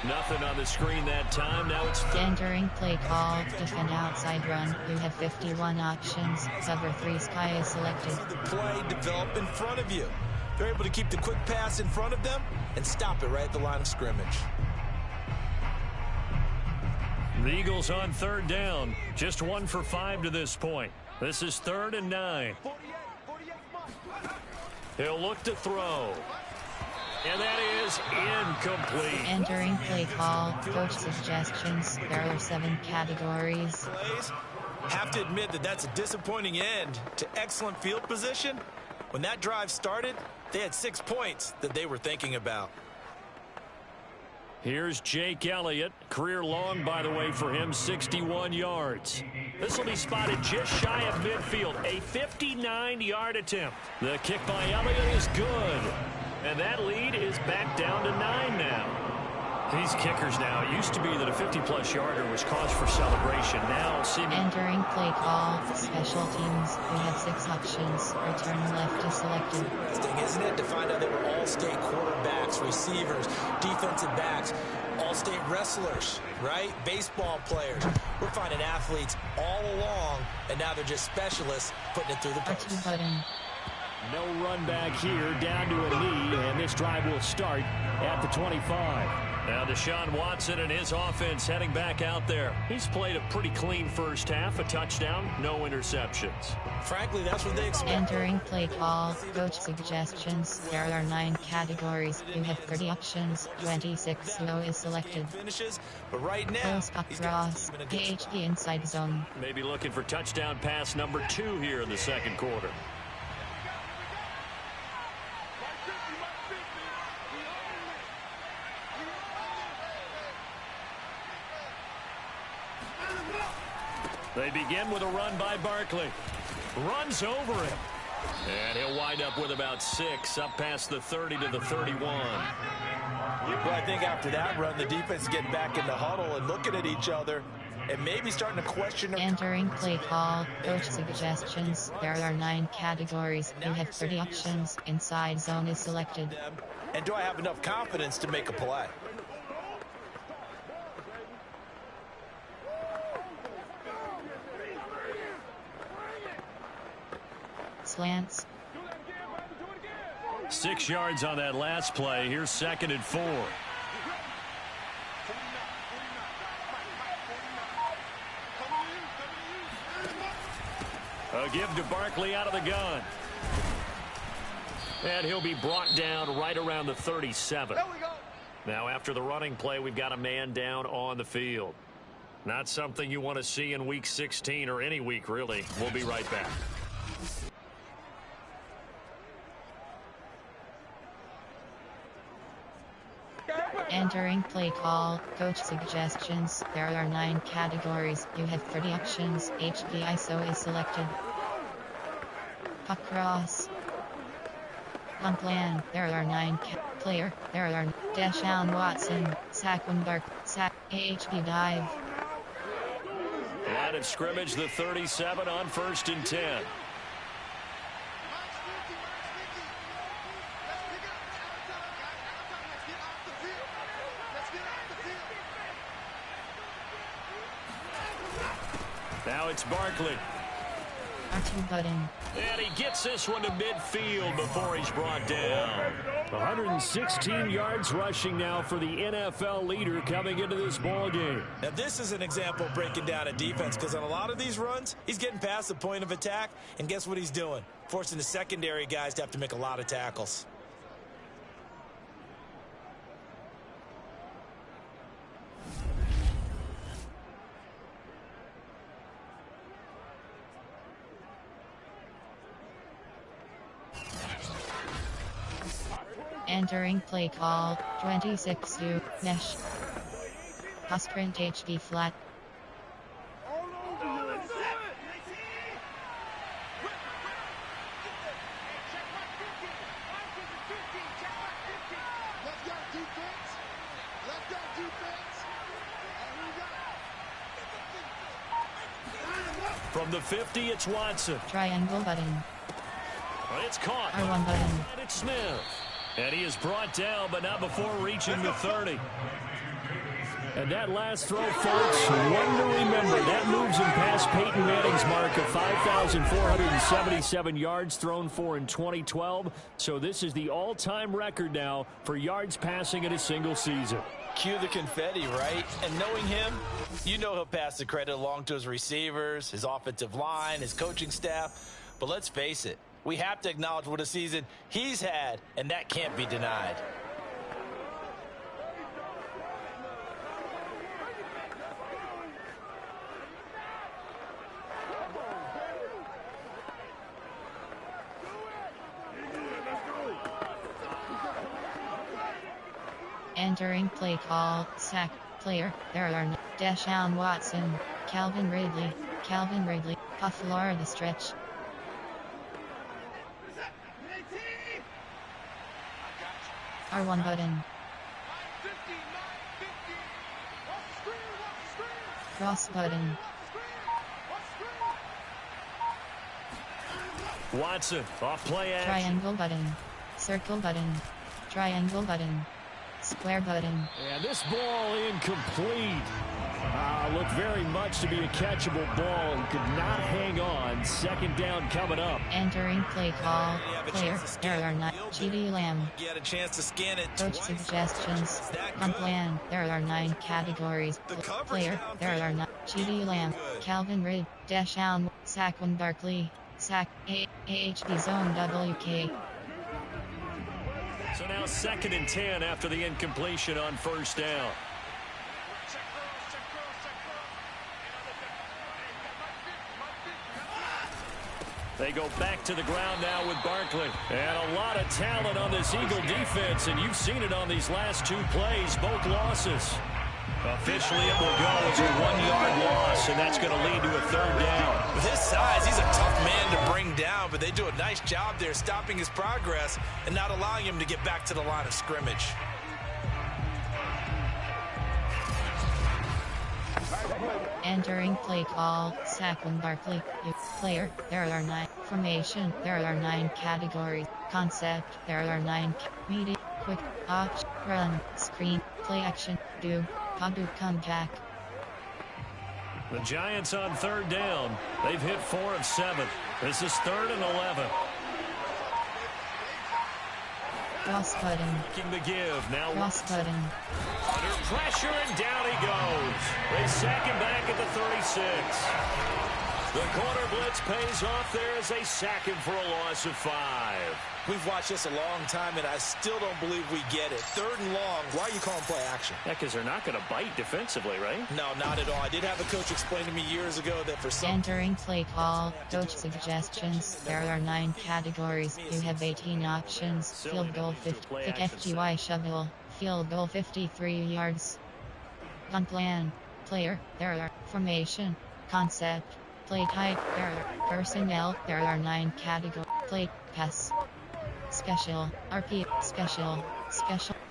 Nothing on the screen that time. Now it's Entering play call. Defend outside run. You have 51 options. Cover 3 sky is selected. The play develop in front of you. They're able to keep the quick pass in front of them and stop it right at the line of scrimmage. the Eagles on 3rd down. Just 1 for 5 to this point. This is 3rd and 9. 48, Mike. He'll look to throw. And that is incomplete. Entering play call. Coach suggestions. There are 7 categories. Plays. Have to admit that that's a disappointing end to excellent field position. When that drive started, they had 6 points that they were thinking about. Here's Jake Elliott. Career long, by the way, for him, 61 yards. This will be spotted just shy of midfield. A 59-yard attempt. The kick by Elliott is good. And that lead is back down to 9 now. These kickers now, it used to be that a 50-plus yarder was cause for celebration. Now, entering play call, special teams. We have 6 options. Return left is selected. Interesting, isn't it, to find out they were all-state quarterbacks, receivers, defensive backs, all-state wrestlers, right? Baseball players. We're finding athletes all along, and now they're just specialists putting it through the post. R2 button. No run back here, down to a knee, and this drive will start at the 25. Now Deshaun Watson and his offense heading back out there. He's played a pretty clean first half, a touchdown, no interceptions. Frankly, that's what they expect. Entering play call, coach suggestions. There are 9 categories. You have 30 options. 26 no is selected. Finishes, but right now, Post cross, AHP inside zone. Maybe looking for touchdown pass number 2 here in the second quarter. They begin with a run by Barkley. Runs over him. And he'll wind up with about 6, up past the 30 to the 31. Well, I think after that run, the defense is getting back in the huddle and looking at each other and maybe starting to question their... Entering play call, coach suggestions. There are 9 categories. You have 30 options. Inside zone is selected. And do I have enough confidence to make a play? Slants. 6 yards on that last play. Here's 2nd and 4. A give to Barkley out of the gun. And he'll be brought down right around the 37. Now after the running play, we've got a man down on the field. Not something you want to see in week 16 or any week, really. We'll be right back. Entering play call, coach suggestions. There are 9 categories. You have 30 options. HB ISO is selected. Puck cross. On plan, there are 9 player. There are Deshaun Watson, sack Bark, sack AHB dive. Line of scrimmage, the 37 on 1st and 10. Now it's Barkley. R2 button. And he gets this one to midfield before he's brought down. 116 yards rushing now for the NFL leader coming into this ball game. Now this is an example of breaking down a defense, because on a lot of these runs, he's getting past the point of attack, and guess what he's doing? Forcing the secondary guys to have to make a lot of tackles. Entering play call, 26-2, mesh. Sprint HB flat. From the 50, it's Watson. Triangle button. It's caught. R1 button. And it's Smith. And he is brought down, but not before reaching the 30. And that last throw, folks, one to remember. That moves him past Peyton Manning's mark of 5,477 yards thrown for in 2012. So this is the all-time record now for yards passing in a single season. Cue the confetti, right? And knowing him, you know he'll pass the credit along to his receivers, his offensive line, his coaching staff. But let's face it, we have to acknowledge what a season he's had, and that can't be denied. Entering play call, sack, player, there are Deshaun Watson, Calvin Ridley, Puff Lore the stretch. R1 button. Cross button. Watson, off play action. Triangle button. Circle button. Triangle button. Square button. And this ball incomplete. Looked very much to be a catchable ball. Could not hang on. Second down coming up. Entering play call. Player, there are 9. GD Lamb. You had a chance to scan it Coach twice. suggestions. On plan, there are 9 categories. Player, there are 9. GD Lamb. Calvin Rid. Deshaun. Saquon Barkley. Sack. AHB Zone WK. So now 2nd and 10 after the incompletion on first down. They go back to the ground now with Barkley. And a lot of talent on this Eagle defense, and you've seen it on these last 2 plays, both losses. Officially, it will go as a 1-yard loss, and that's going to lead to a 3rd down. With his size, he's a tough man to bring down, but they do a nice job there stopping his progress and not allowing him to get back to the line of scrimmage. Entering play call. Saquon Barkley. Player, there are 9. Formation, there are 9 categories. Concept, there are 9. Media, quick, option, run, screen, play action, do, come back. The Giants on 3rd down. They've hit 4 of 7. This is 3rd and 11. Cross button. Making the give. Now Cross button. under pressure, and down he goes. They sack him back at the 36. The corner blitz pays off there as they sack him for a loss of 5. We've watched this a long time, and I still don't believe we get it. 3rd and long, why are you calling play action? Yeah, because they're not going to bite defensively, right? No, not at all. I did have a coach explain to me years ago that for some... Entering play call. Coach suggestions. There are 9 categories. You have 18 options. Field goal 50. Kick FGY shovel. Field goal 53 yards. On plan. Player, there are. Formation. Concept. Play type, there are. Personnel, there are 9 categories. Play, pass. Special, RP, special,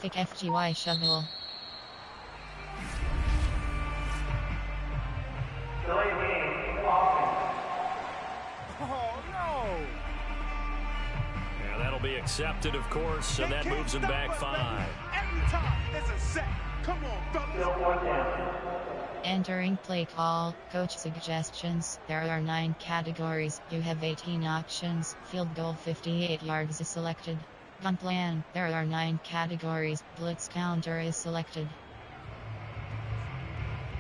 kick FGY shovel. Oh, no! Yeah, that'll be accepted, of course, and that moves them back 5. Every time, it's a sack. Come on, fellas. Entering play call. Coach suggestions. There are 9 categories. You have 18 options. Field goal 58 yards is selected. Gun plan. There are 9 categories. Blitz counter is selected.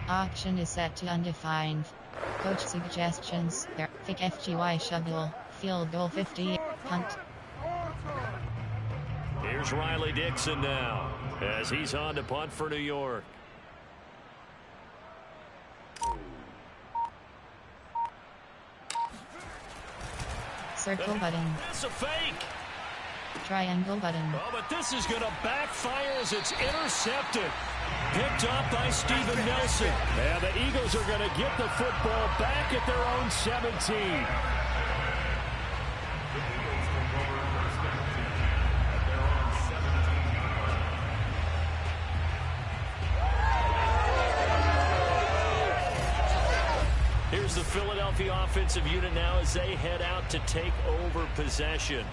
Option is set to undefined. Coach suggestions. There. Kick FGY shovel. Field goal 58. Punt. Here's Riley Dixon now as he's on to punt for New York. Circle button. That's a fake. Triangle button. Oh, but this is going to backfire as it's intercepted. Picked up by Steven Nelson. And the Eagles are going to get the football back at their own 17. Here's the Philadelphia offensive unit now as they head out to take over possession.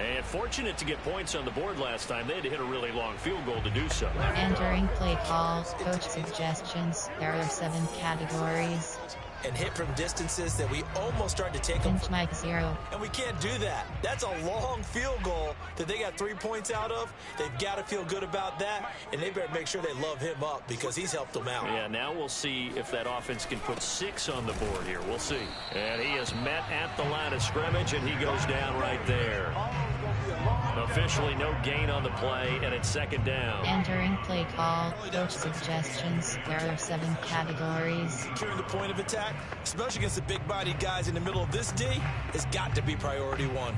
And fortunate to get points on the board last time. They had to hit a really long field goal to do so. Entering play calls. Coach suggestions. There are 7 categories. And hit from distances that we almost started to take them Pinch Mike 0. And we can't do that. That's a long field goal that they got 3 points out of. They've got to feel good about that, and they better make sure they love him up because he's helped them out. Yeah, now we'll see if that offense can put 6 on the board here. We'll see. And he is met at the line of scrimmage, and he goes down right there. Officially no gain on the play, and it's 2nd down. Entering play call. Coach suggestions. There are 7 categories. Securing the point of attack, especially against the big-bodied guys in the middle of this D, has got to be priority 1.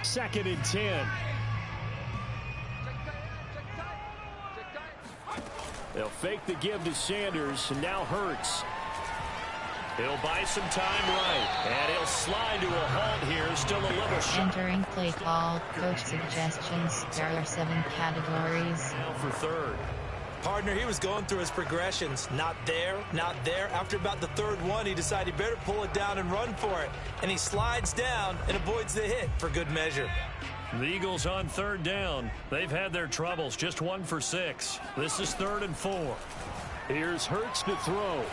Second and 10. They'll fake the give to Sanders, and now Hurts. He'll buy some time right, and he'll slide to a halt here. Still a little short. Entering play call. Coach suggestions. There are 7 categories. Now for third. Partner, he was going through his progressions. Not there, not there. After about the third one, he decided he better pull it down and run for it. And he slides down and avoids the hit for good measure. The Eagles on third down. They've had their troubles. Just 1 for 6. This is 3rd and 4. Here's Hurts to throw.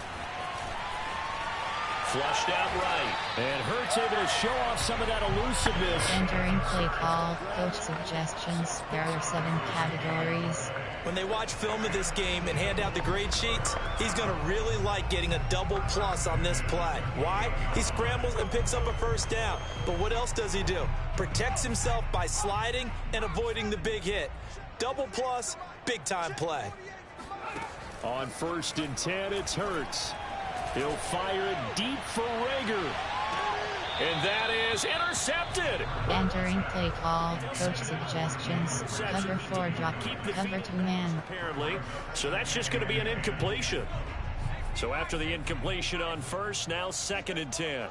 Flushed out right. And Hurts able to show off some of that elusiveness. Entering play call. Coach suggestions. There are 7 categories. When they watch film of this game and hand out the grade sheets, he's going to really like getting a double plus on this play. Why? He scrambles and picks up a first down. But what else does he do? Protects himself by sliding and avoiding the big hit. Double plus, big time play. On 1st and 10, it's Hurts. He'll fire it deep for Rager. And that is intercepted. Entering play call. Coach suggestions. Cover 4 drop. Keep the Cover feet 2 man. apparently. So that's just going to be an incompletion. So after the incompletion on 1st, now 2nd and 10.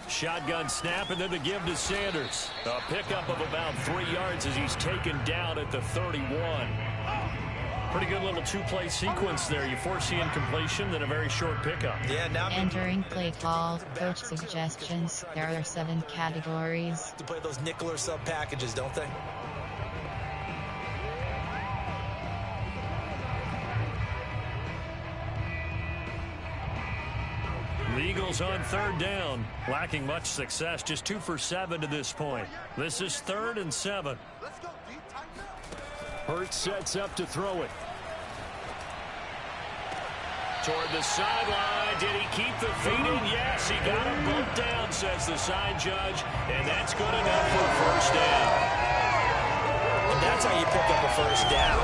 Shotgun snap and then the give to Sanders. A pickup of about 3 yards as he's taken down at the 31. Pretty good little 2-play sequence there. You force the incompletion, then a very short pickup. Yeah, now Entering play call. Coach suggestions. There are 7 categories. to play those nickel or sub packages, don't they? The Eagles on 3rd down, lacking much success, just 2 for 7 to this point. This is 3rd and 7. Let's go, D. Tighten up. Hurts sets up to throw it. Toward the sideline, did he keep the feet in? Yes, he got him both down, says the side judge, and that's good enough for first down. And that's how you pick up a first down.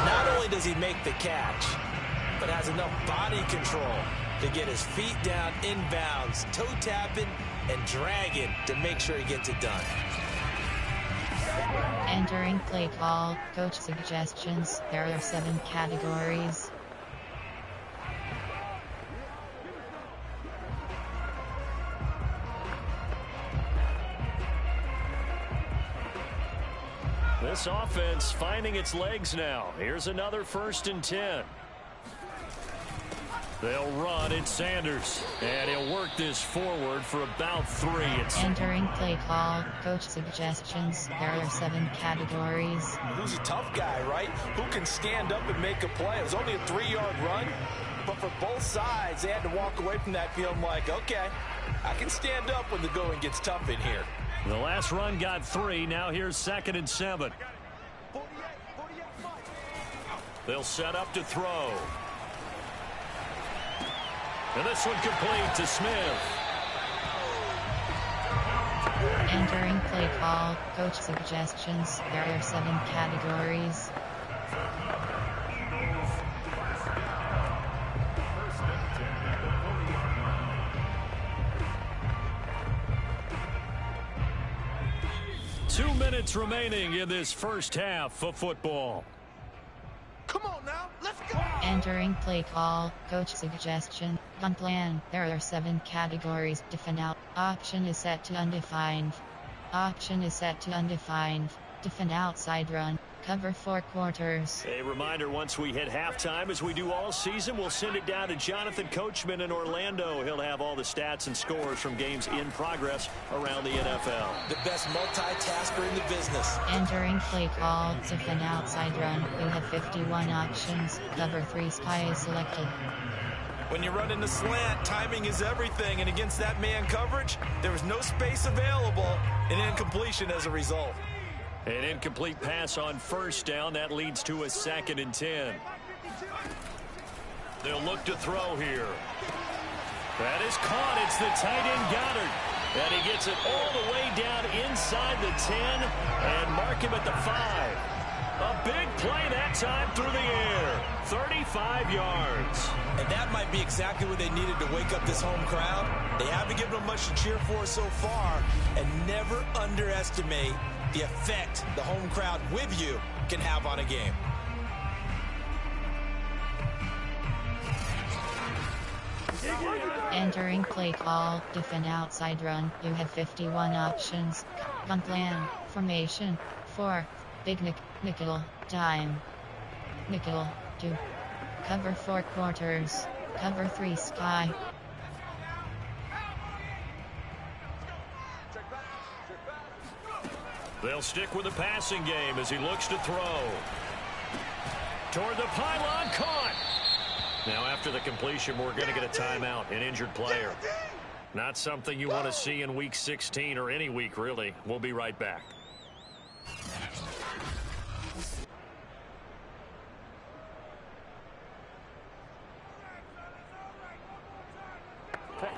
Not only does he make the catch, but has enough body control to get his feet down inbounds, toe tapping and dragging to make sure he gets it done. Entering play call. Coach suggestions. There are 7 categories. This offense finding its legs now. Here's another 1st and 10. They'll run it, Sanders, and he'll work this forward for about 3. Entering play call. Coach suggestions. There are 7 categories. Who's a tough guy, right? Who can stand up and make a play? It was only a 3-yard run, but for both sides, they had to walk away from that feeling like, okay, I can stand up when the going gets tough in here. The last run got 3. Now here's 2nd and 7. They'll set up to throw. And this one complete to Smith. Entering play call. Coach suggestions. There are 7 categories. Two minutes remaining in this first half of football. Come on now. Let's go. Entering play call. Coach suggestion. Gun plan. There are 7 categories. Defend out. Option is set to undefined. Option is set to undefined. Defend outside run. Cover 4 quarters. A reminder, once we hit halftime, as we do all season, we'll send it down to Jonathan Coachman in Orlando. He'll have all the stats and scores from games in progress around the NFL. The best multitasker in the business. Entering play call. Defend outside run. You have 51 options. Cover 3 spy is selected. When you run in the slant, timing is everything, and against that man coverage, there was no space available, and incompletion as a result. An incomplete pass on 1st down. That leads to a 2nd and 10. They'll look to throw here. That is caught. It's the tight end Goddard. And he gets it all the way down inside the 10 and mark him at the 5. A big play that time through the air. 35 yards. And that might be exactly what they needed to wake up this home crowd. They haven't given them much to cheer for so far, and never underestimate the effect the home crowd with you can have on a game. Entering play call, defend outside run. You have 51 options. Gun plan, formation, 4, big nickel, dime, nickel, 2, cover 4 quarters, cover 3 sky. They'll stick with the passing game as he looks to throw. Toward the pylon, caught. Now after the completion, we're going to get a timeout, an injured player. Not something you want to see in week 16 or any week, really. We'll be right back.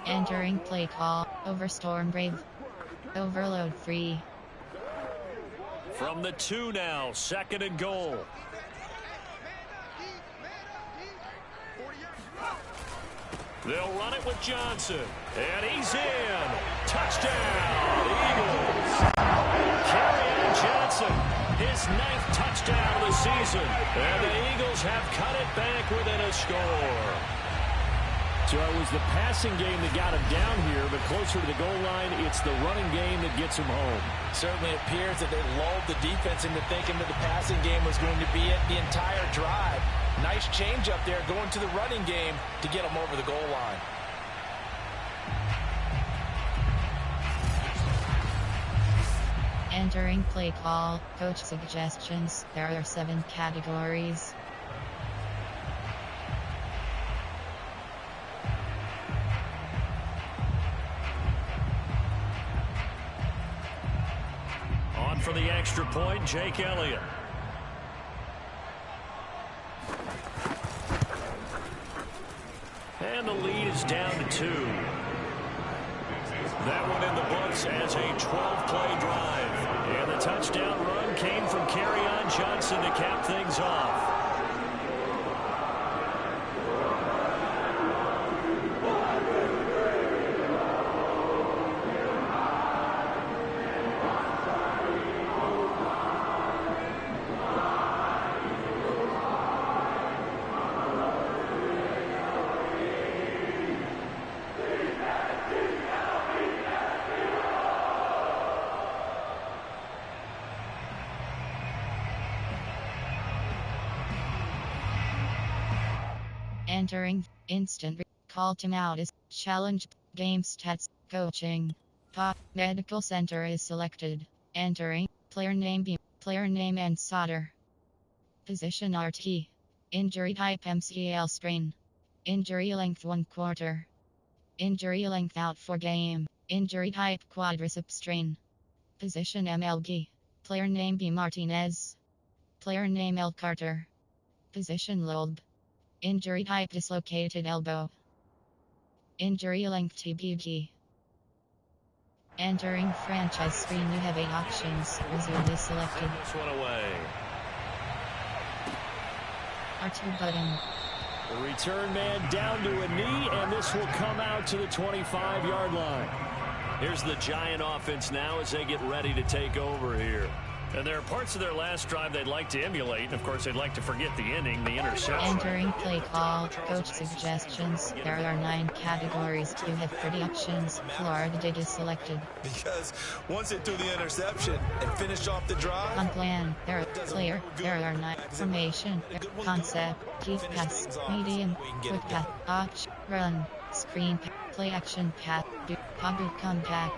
Entering play call, over Storm Brave, overload free. From the 2 now, 2nd and goal. They'll run it with Johnson. And he's in. Touchdown, Eagles. Kerryon Johnson, his 9th touchdown of the season. And the Eagles have cut it back within a score. So it was the passing game that got him down here, but closer to the goal line, it's the running game that gets him home. Certainly appears that they lulled the defense into thinking that the passing game was going to be it the entire drive. Nice change up there going to the running game to get him over the goal line. Entering play call, coach suggestions. There are 7 categories. On for the extra point, Jake Elliott. And the lead is down to 2. That one in the books as a 12-play drive. And the touchdown run came from Kerryon Johnson to cap things off. Entering, instant call timeout is challenge, game stats, coaching. Pop, medical center is selected. Entering, player name and solder. Position RT. Injury type MCL sprain. Injury length 1 quarter. Injury length out for game. Injury type quadricep strain. Position MLG. Player name B Martinez. Player name L Carter. Position lobe. Injury type dislocated elbow. Injury length TBG. Entering franchise screen, you have 8 options. Resume is selected. This one away. R2 button. The return man down to a knee, and this will come out to the 25-yard line. Here's the Giant offense now as they get ready to take over here. And there are parts of their last drive they'd like to emulate. Of course, they'd like to forget the ending, the interception. Entering play call, coach suggestions. There are 9 categories. You have 30 options. Florida Dig is selected. Because once it threw the interception and finished off the drive. On plan, there are player. There are 9 formation, concept, deep pass, medium, quick pass, option, run, screen, play action pass, do, come back.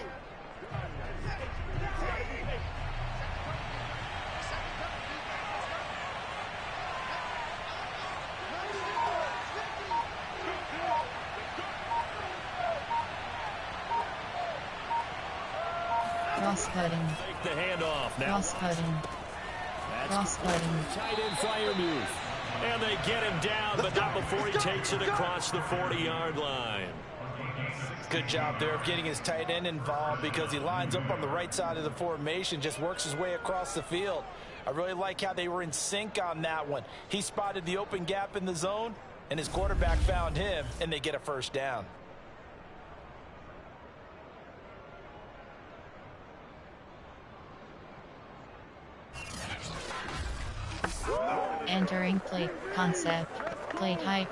Cross button. Take the handoff now. Cross button. Cross button. Tight end flyer move. And they get him down, but not before he takes it across the 40-yard line. Good job there of getting his tight end involved because he lines up on the right side of the formation, just works his way across the field. I really like how they were in sync on that one. He spotted the open gap in the zone, and his quarterback found him, and they get a first down. Entering play, concept, play type,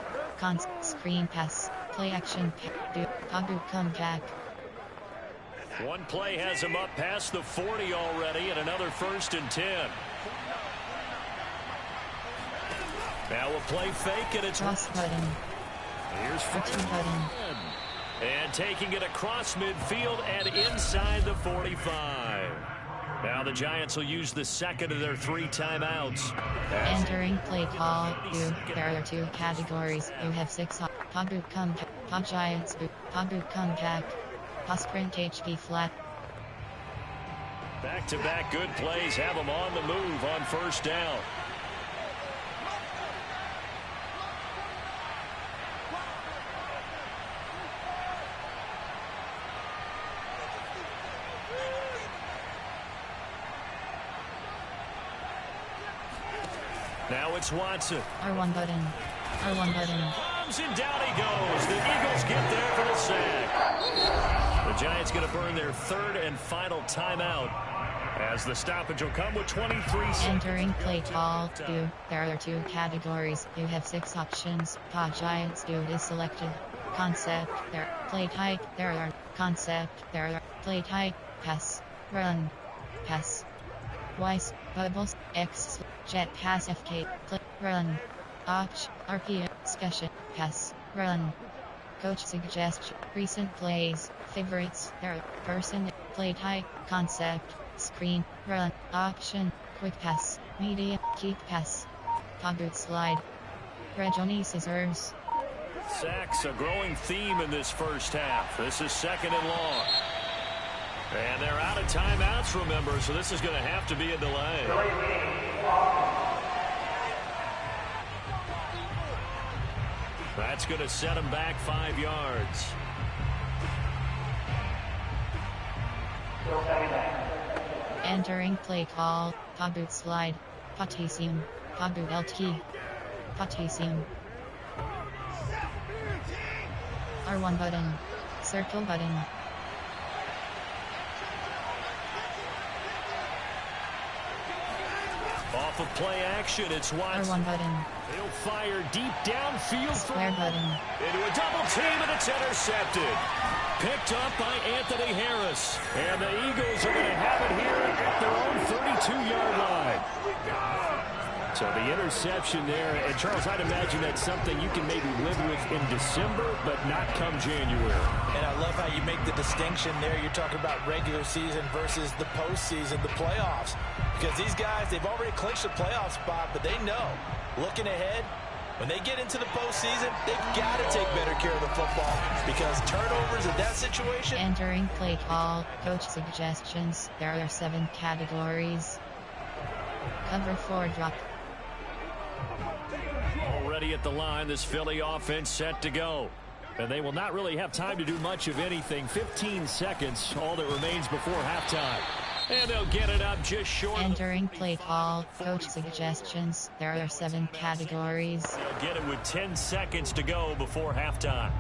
screen pass, Play action. Pagu comeback. One play has him up past the 40 already, and another 1st and 10. Now a play fake, and it's Cross button. Here's R2 button. And taking it across midfield and inside the 45. Now the Giants will use the second of their 3 timeouts. Entering play call. There are 2 categories. You have 6. Pagu comeback. Giants. Pagu comeback. Sprint HP flat. Back-to-back good plays have them on the move on 1st down. Now it's Watson. R1 button. R1 button. And down he goes. The Eagles get there for the sack. The Giants going to burn their 3rd and final timeout as the stoppage will come with 23 seconds. Entering play call. There are 2 categories. You have 6 options. Giants is selected. Concept. There. Play type. There are. Concept. There are. Play type. Pass. Run. Pass. Weiss. Bubbles. X. Jet pass FK. Play. Run. Option. RP. Discussion. Pass. Run. Coach suggestion. Recent plays. Favorites. There. Person. Play type. Concept. Screen. Run. Option. Quick pass. Media. Keep pass. Pagu slide. Johnny scissors. Sacks a growing theme in this first half. This is 2nd and long. And they're out of timeouts, remember, so this is going to have to be a delay. That's going to set them back 5 yards. Entering play call. Pagu slide. Patisium. Pagu LT. Patisium. R1 button. Circle button. Off of play action, it's Watson. R1 button. He'll fire deep downfield. Square button. Into a double team, and it's intercepted. Picked up by Anthony Harris. And the Eagles are going to have it here at their own 32-yard line. So the interception there. And, Charles, I'd imagine that's something you can maybe live with in December, but not come January. And I love how you make the distinction there. You're talking about regular season versus the postseason, the playoffs. Because these guys, they've already clinched a playoff spot, but they know, looking ahead, when they get into the postseason, they've got to take better care of the football because turnovers in that situation. Entering play call. Coach suggestions. There are 7 categories. Cover 4 drop. Already at the line, this Philly offense set to go. And they will not really have time to do much of anything. 15 seconds, all that remains before halftime. And they'll get it up just short. Entering play call. Coach suggestions. There are 7 categories. They'll get it with 10 seconds to go before halftime.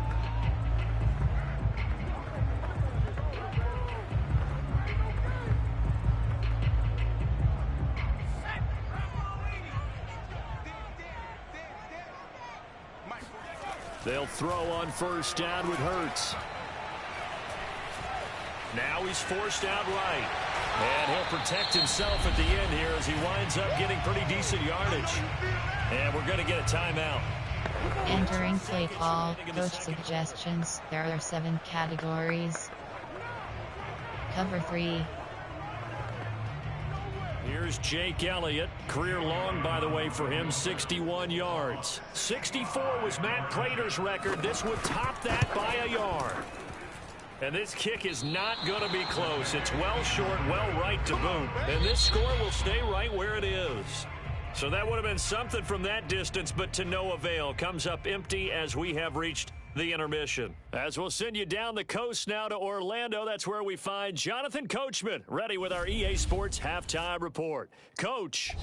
They'll throw on 1st down with Hurts. Now he's forced out right. And he'll protect himself at the end here as he winds up getting pretty decent yardage. And we're going to get a timeout. Entering play call. Coach suggestions. There are 7 categories. Cover 3. Here's Jake Elliott. Career long, by the way, for him, 61 yards. 64 was Matt Prater's record. This would top that by a yard. And this kick is not going to be close. It's well short, well right to boot. And this score will stay right where it is. So that would have been something from that distance, but to no avail. Comes up empty as we have reached the intermission. As we'll send you down the coast now to Orlando, that's where we find Jonathan Coachman, ready with our EA Sports Halftime Report. Coach.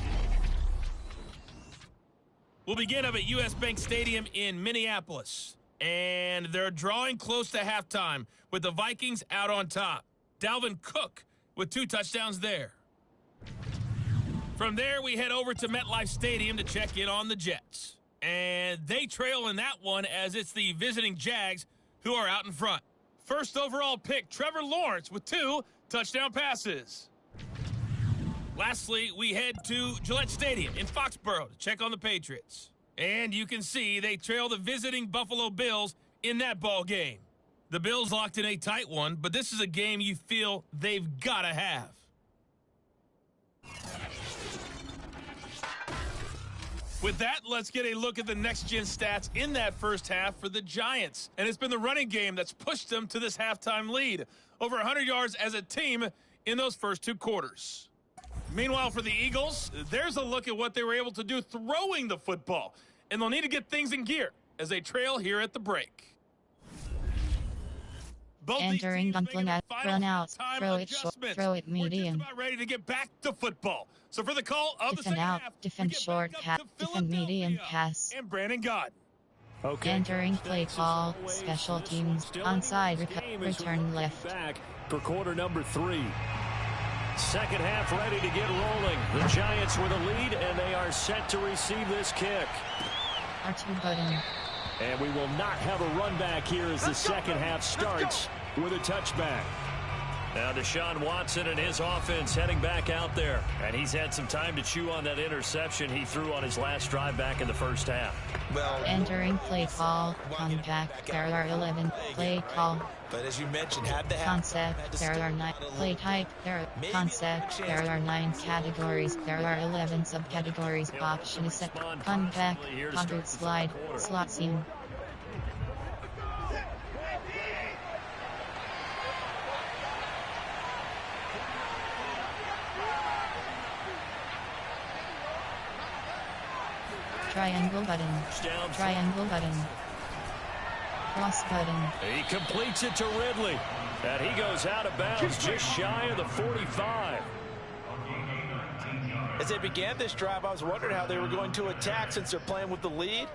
We'll begin up at U.S. Bank Stadium in Minneapolis. And they're drawing close to halftime with the Vikings out on top. Dalvin Cook with 2 touchdowns there. From there, we head over to MetLife Stadium to check in on the Jets. And they trail in that one as it's the visiting Jags who are out in front. First overall pick, Trevor Lawrence with 2 touchdown passes. Lastly, we head to Gillette Stadium in Foxborough to check on the Patriots. And you can see they trail the visiting Buffalo Bills in that ball game. The Bills locked in a tight one, but this is a game you feel they've got to have. With that, let's get a look at the next-gen stats in that first half for the Giants. And it's been the running game that's pushed them to this halftime lead. Over 100 yards as a team in those first 2 quarters. Meanwhile, for the Eagles, there's a look at what they were able to do throwing the football. And they'll need to get things in gear as they trail here at the break. Entering Dunklin at run out, throw it short, throw it medium. We're just about ready to get back to football. So for the call of the Defend second out, half, defend we get short, back up to defend medium Philadelphia pass. And Brandon Gaudin. Okay. Entering play call, special teams, onside, return left. Back for quarter number 3. Second half ready to get rolling. The Giants with a lead, and they are set to receive this kick. R2 button. And we will not have a run back here as the second half starts with a touchback. Now Deshaun Watson and his offense heading back out there. And he's had some time to chew on that interception he threw on his last drive back in the first half. Well, Entering play call, compact, there are 11, play call. But as you mentioned, had to have Concept, there are 9, play type, there are concept, there are 9 categories, there are 11 subcategories, option is set, compact, pocket slide, slot seam. Triangle button, triangle button, cross button. He completes it to Ridley. And he goes out of bounds just shy of the 45. As they began this drive, I was wondering how they were going to attack since they're playing with the lead.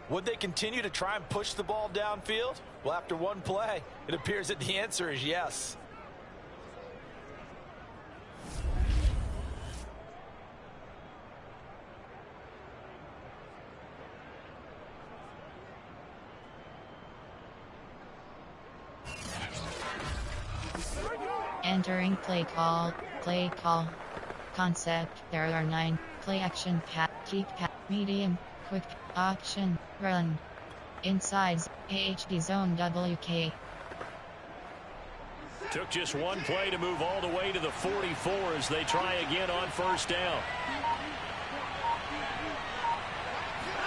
Would they continue to try and push the ball downfield? Well, after one play, it appears that the answer is yes. Entering play call, concept, there are 9, play action, pat, keep, pat, medium, quick, option, run. Insides, AHD zone WK. Took just one play to move all the way to the 44 as they try again on first down.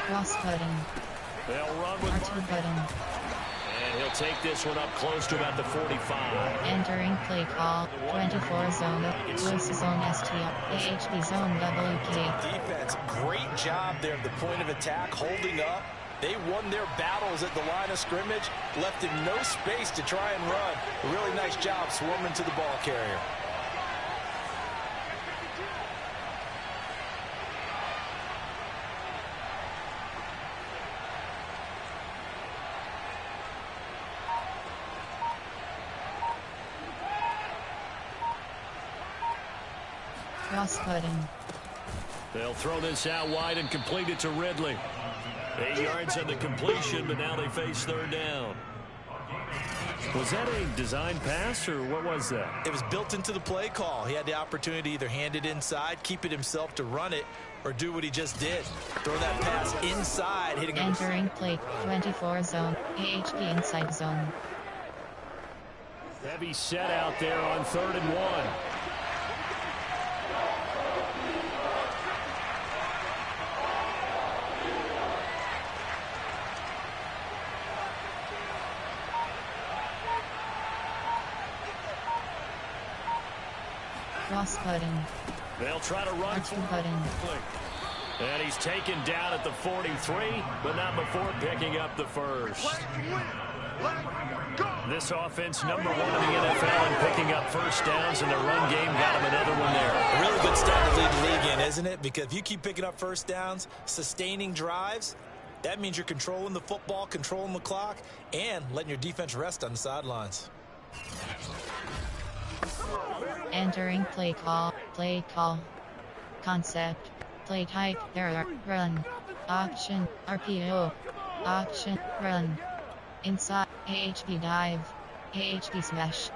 Cross button, They'll run with R2 button. And he'll take this one up close to about the 45. Entering play call, 24 zone, Lewis zone STR, AHD zone WK. Defense, great job there at the point of attack, holding up. They won their battles at the line of scrimmage, left him no space to try and run. A really nice job swarming to the ball carrier. Cross button. They'll throw this out wide and complete it to Ridley. 8 yards on the completion, but now they face third down. Was that a design pass, or what was that? It was built into the play call. He had the opportunity to either hand it inside, keep it himself to run it, or do what he just did. Throw that pass inside, hitting him. Entering play, 24 zone, AHD inside zone. Heavy set out there on 3rd and 1. Cross button. They'll try to run. R2 button. And he's taken down at the 43, but not before picking up the first. This offense, number 1 in the NFL in picking up first downs, and the run game got him another one there. A really good start to lead the league in, isn't it? Because if you keep picking up first downs, sustaining drives, that means you're controlling the football, controlling the clock, and letting your defense rest on the sidelines. Entering play call, concept, play type, there are, run. Auction, RPO. Auction, run. Inside, AHP dive. AHP smash.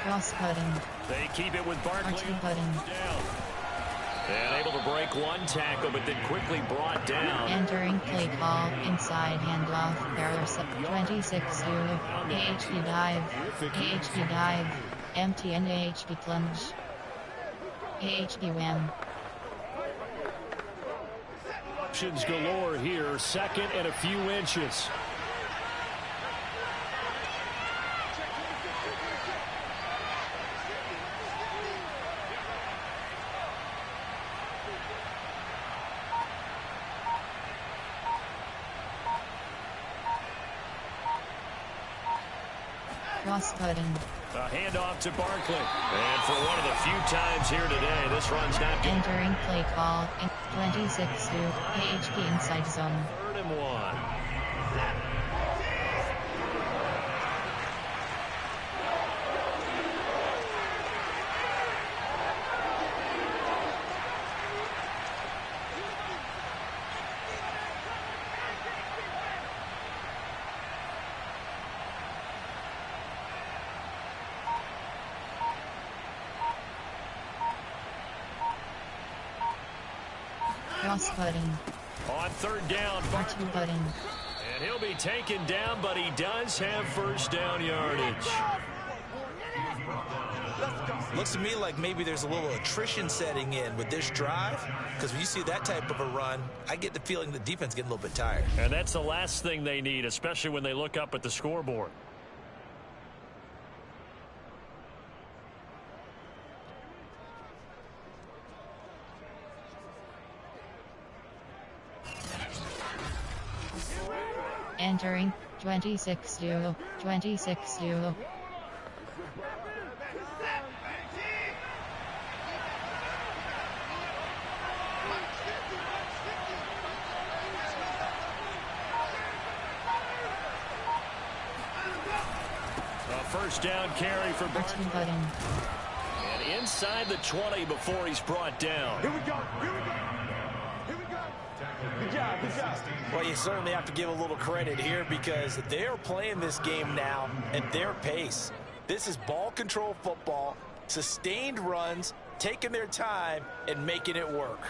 Cross cutting. They keep it with Barkley. Archie cutting. Down. And able to break one tackle, but then quickly brought down. Entering play call, inside handoff, error 26-0, AHP dive, AHP dive, MTN AHP plunge, AHP wham. Options galore here, second and a few inches. Cross-cutting. A handoff to Barkley. And for one of the few times here today, this run's not good. Entering play call, 26-2, AHP inside zone. 3rd and 1. Cross-cutting. On 3rd down, Archie cutting. and he'll be taken down, but he does have first down yardage. Looks to me like maybe there's a little attrition setting in with this drive, because when you see that type of a run, I get the feeling the defense getting a little bit tired. And that's the last thing they need, especially when they look up at the scoreboard. Entering, 26-0, 26-0. A first down carry for Archie Barkley. cutting. And inside the 20 before he's brought down. Here we go. Here we go. Here we go. Good job. Good job. Well, you certainly have to give a little credit here because they're playing this game now at their pace. This is ball control football, sustained runs, taking their time, and making it work.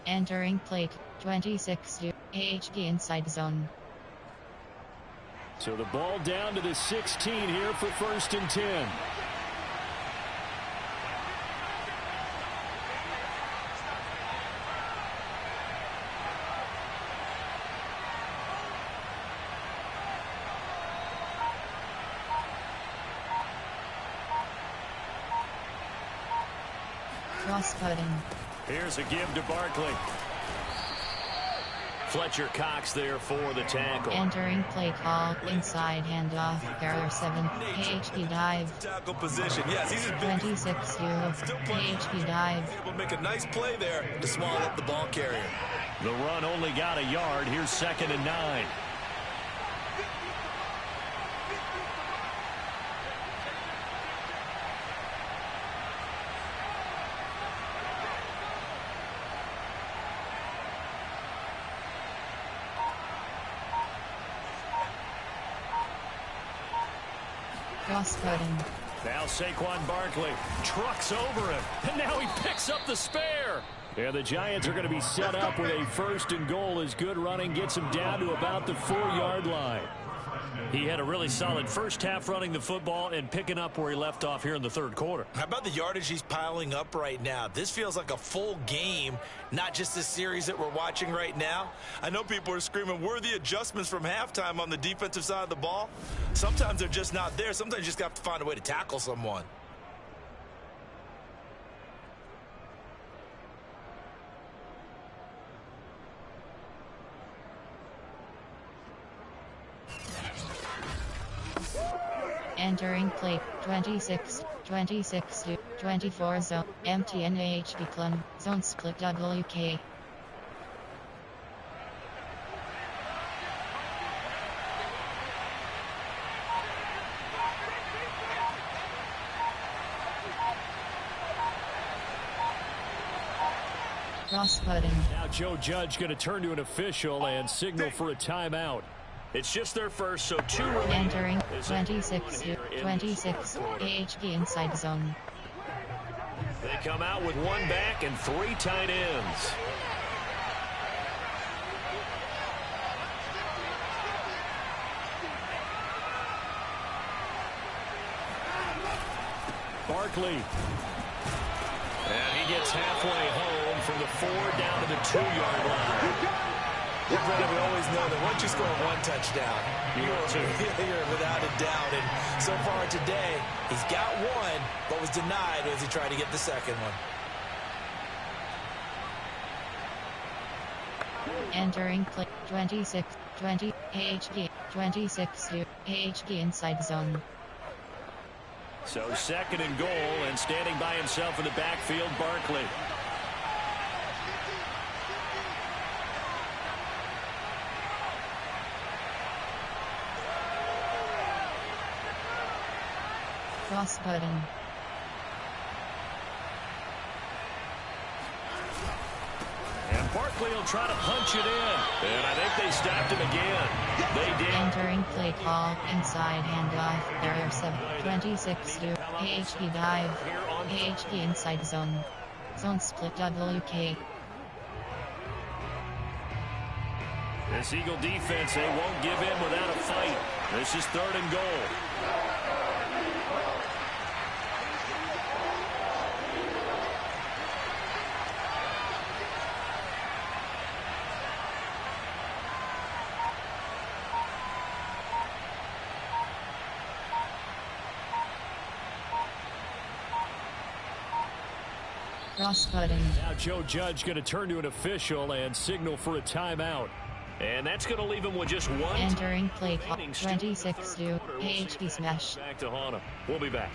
Entering plate, 26-2, AHP inside zone. So the ball down to the 16 here for 1st and 10. Cross-cutting. Here's a give to Barkley. Fletcher Cox there for the tackle. Entering play call, inside handoff, error 7, AHP dive. Tackle position. Yes, he's in 26-0, AHP dive. able to make a nice play there to swallow up the ball carrier. The run only got a yard. Here's 2nd and 9. Cross-cutting. Now Saquon Barkley trucks over him, and now he picks up the spare. Yeah, the Giants are going to be set up with a 1st and goal as good running gets him down to about the 4-yard line. He had a really solid first half running the football and picking up where he left off here in the 3rd quarter. How about the yardage he's piling up right now? This feels like a full game, not just this series that we're watching right now. I know people are screaming, where are the adjustments from halftime on the defensive side of the ball? Sometimes they're just not there. Sometimes you just have to find a way to tackle someone. Entering plate, 26-2. 24 zone, MTNHB Clun, zone split WK. Cross button. Now Joe Judge going to turn to an official and signal for a timeout. It's just their first, so 2 remaining. Entering 26 AHP inside zone. They come out with 1 back and 3 tight ends. Barkley. And he gets halfway home from the 4 down to the 2-yard line. Yeah, Brennan, we always know that once you score 1 touchdown, you're without a doubt. And so far today, he's got 1, but was denied as he tried to get the second one. Entering play 26, 20, AHP, 26 AHP inside zone. So 2nd and goal, and standing by himself in the backfield, Barkley. Cross button. And Barkley will try to punch it in. And I think they stopped him again. They did. Entering play call, inside handoff, error 7, 26 AHP dive, AHP inside zone. Zone split WK. This Eagle defense, they won't give in without a fight. This is 3rd and goal. Cross button. Now Joe Judge going to turn to an official and signal for a timeout. And that's going to leave him with just 1. Entering play call, 26 AHP smash. Back to haunt him. We'll be back.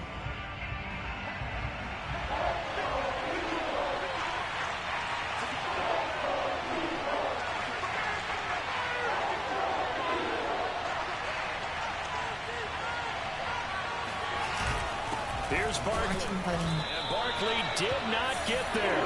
Here's Barkley. And Barkley did not get there.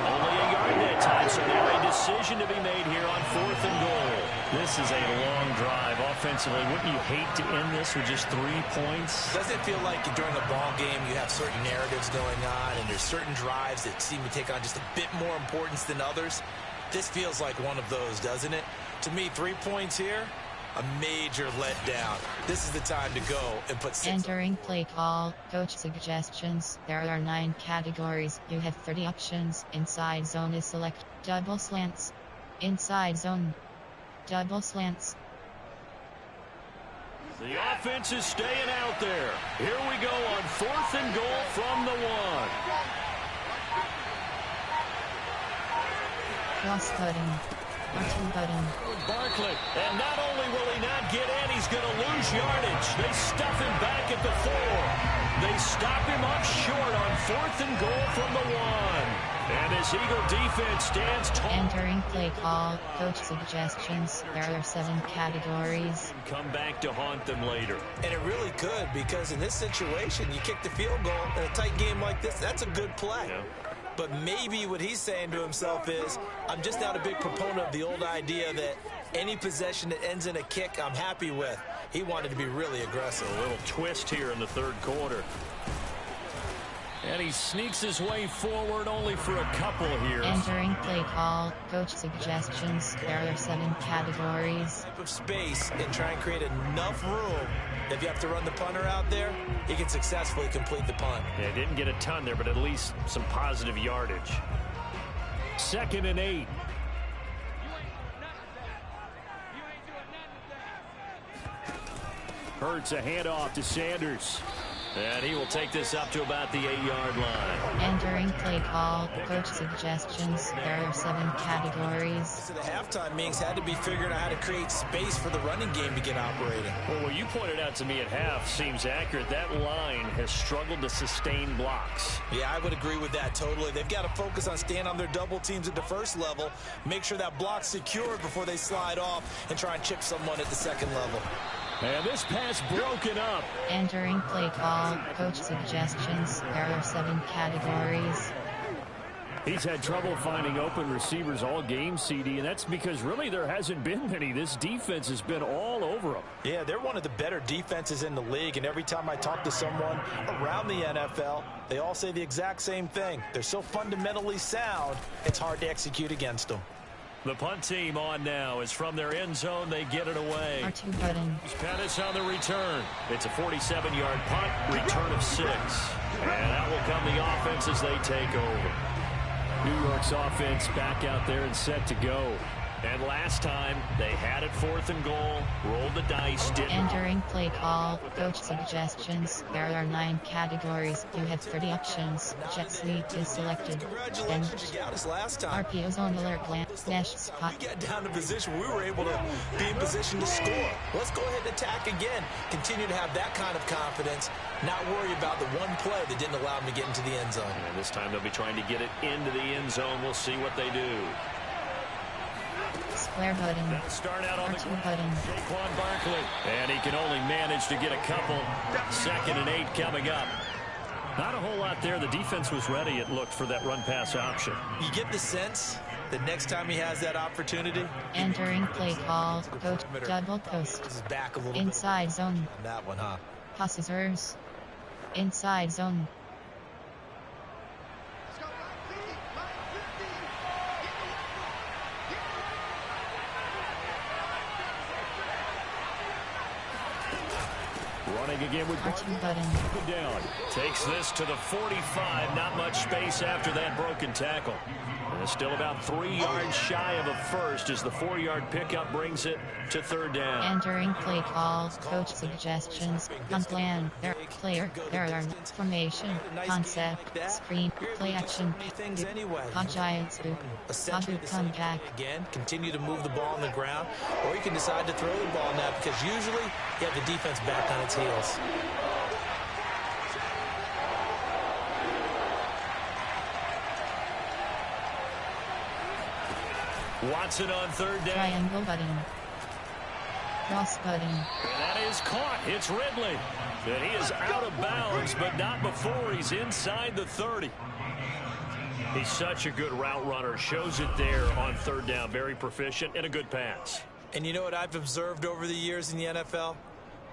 Only a yard that time, so now a decision to be made here on 4th and goal. This is a long drive offensively. Wouldn't you hate to end this with just 3 points? Doesn't it feel like during a ball game you have certain narratives going on and there's certain drives that seem to take on just a bit more importance than others? This feels like one of those, doesn't it? To me, 3 points here, a major letdown. This is the time to go and put 6. Entering play call, coach suggestions. There are 9 categories. You have 30 options. Inside zone is select. Double slants. Inside zone. Double slants. The offense is staying out there. Here we go on 4th and goal from the 1. Cross cutting. R2 button. Barkley. And not only will he not get in, he's going to lose yardage. They stuff him back at the 4. They stop him up short on 4th and goal from the 1. And this Eagle defense stands tall. Entering play call, coach suggestions. There are 7 categories. Come back to haunt them later. And it really could, because in this situation, you kick the field goal in a tight game like this, that's a good play. Yeah. But maybe what he's saying to himself is, I'm just not a big proponent of the old idea that any possession that ends in a kick I'm happy with. He wanted to be really aggressive. A little twist here in the 3rd quarter. And he sneaks his way forward only for a couple here. Entering play call, coach suggestions. There are 7 categories. Type of space and try and create enough room. If you have to run the punter out there, he can successfully complete the punt. Yeah, didn't get a ton there, but at least some positive yardage. 2nd and 8. Hurts a handoff to Sanders. And he will take this up to about the 8-yard line. Entering play call, coach suggestions. There are 7 categories. So the halftime meetings had to be figuring out how to create space for the running game to get operating. Well, what you pointed out to me at half seems accurate. That line has struggled to sustain blocks. Yeah, I would agree with that totally. They've got to focus on staying on their double teams at the first level, make sure that block's secured before they slide off and try and chip someone at the second level. And this pass broken up. Entering play call, coach suggestions. There are 7 categories. He's had trouble finding open receivers all game, CD, and that's because really there hasn't been many. This defense has been all over them. Yeah, they're one of the better defenses in the league, and every time I talk to someone around the NFL, they all say the exact same thing. They're so fundamentally sound, it's hard to execute against them. The punt team on now is from their end zone. They get it away. R2 button. Pettis on the return. It's a 47-yard punt, return of 6. And that will come the offense as they take over. New York's offense back out there and set to go. And last time, they had it 4th and goal, rolled the dice, didn't. Entering play call, coach suggestions. There are 9 categories. You have 30 options. Jet sweep is selected. Congratulations, you got us last time. RPO's on alert glance. Mesh spot. We got down to position. We were able to be in position to score. Let's go ahead and attack again. Continue to have that kind of confidence. Not worry about the one play that didn't allow them to get into the end zone. And this time they'll be trying to get it into the end zone. We'll see what they do. Square button. They'll start out on the R2 button. Saquon Barkley. And he can only manage to get a couple. 2nd and 8 coming up. Not a whole lot there. The defense was ready, it looked, for that run-pass option. You get the sense that next time he has that opportunity. Entering play call, coach double post. This is back a little Inside zone. bit on that one, huh? Passers. Inside zone. Running again with R2 button. down. Takes this to the 45. Not much space after that broken tackle. And it's still about 3 yards shy of a first as the 4-yard pickup brings it to 3rd down. Entering play call, coach suggestions, on plan, there, player, there are, formation, concept, screen, play action, Things anyway. hot giant spook, Essentially Hot the come same back. again, continue to move the ball on the ground, or you can decide to throw the ball now because usually you have the defense back on its heels. Watson on 3rd down. Triangle button. Cross button. And that is caught. It's Ridley. And he is out of bounds, but not before he's inside the 30. He's such a good route runner. Shows it there on 3rd down. Very proficient and a good pass. And you know what I've observed over the years in the NFL?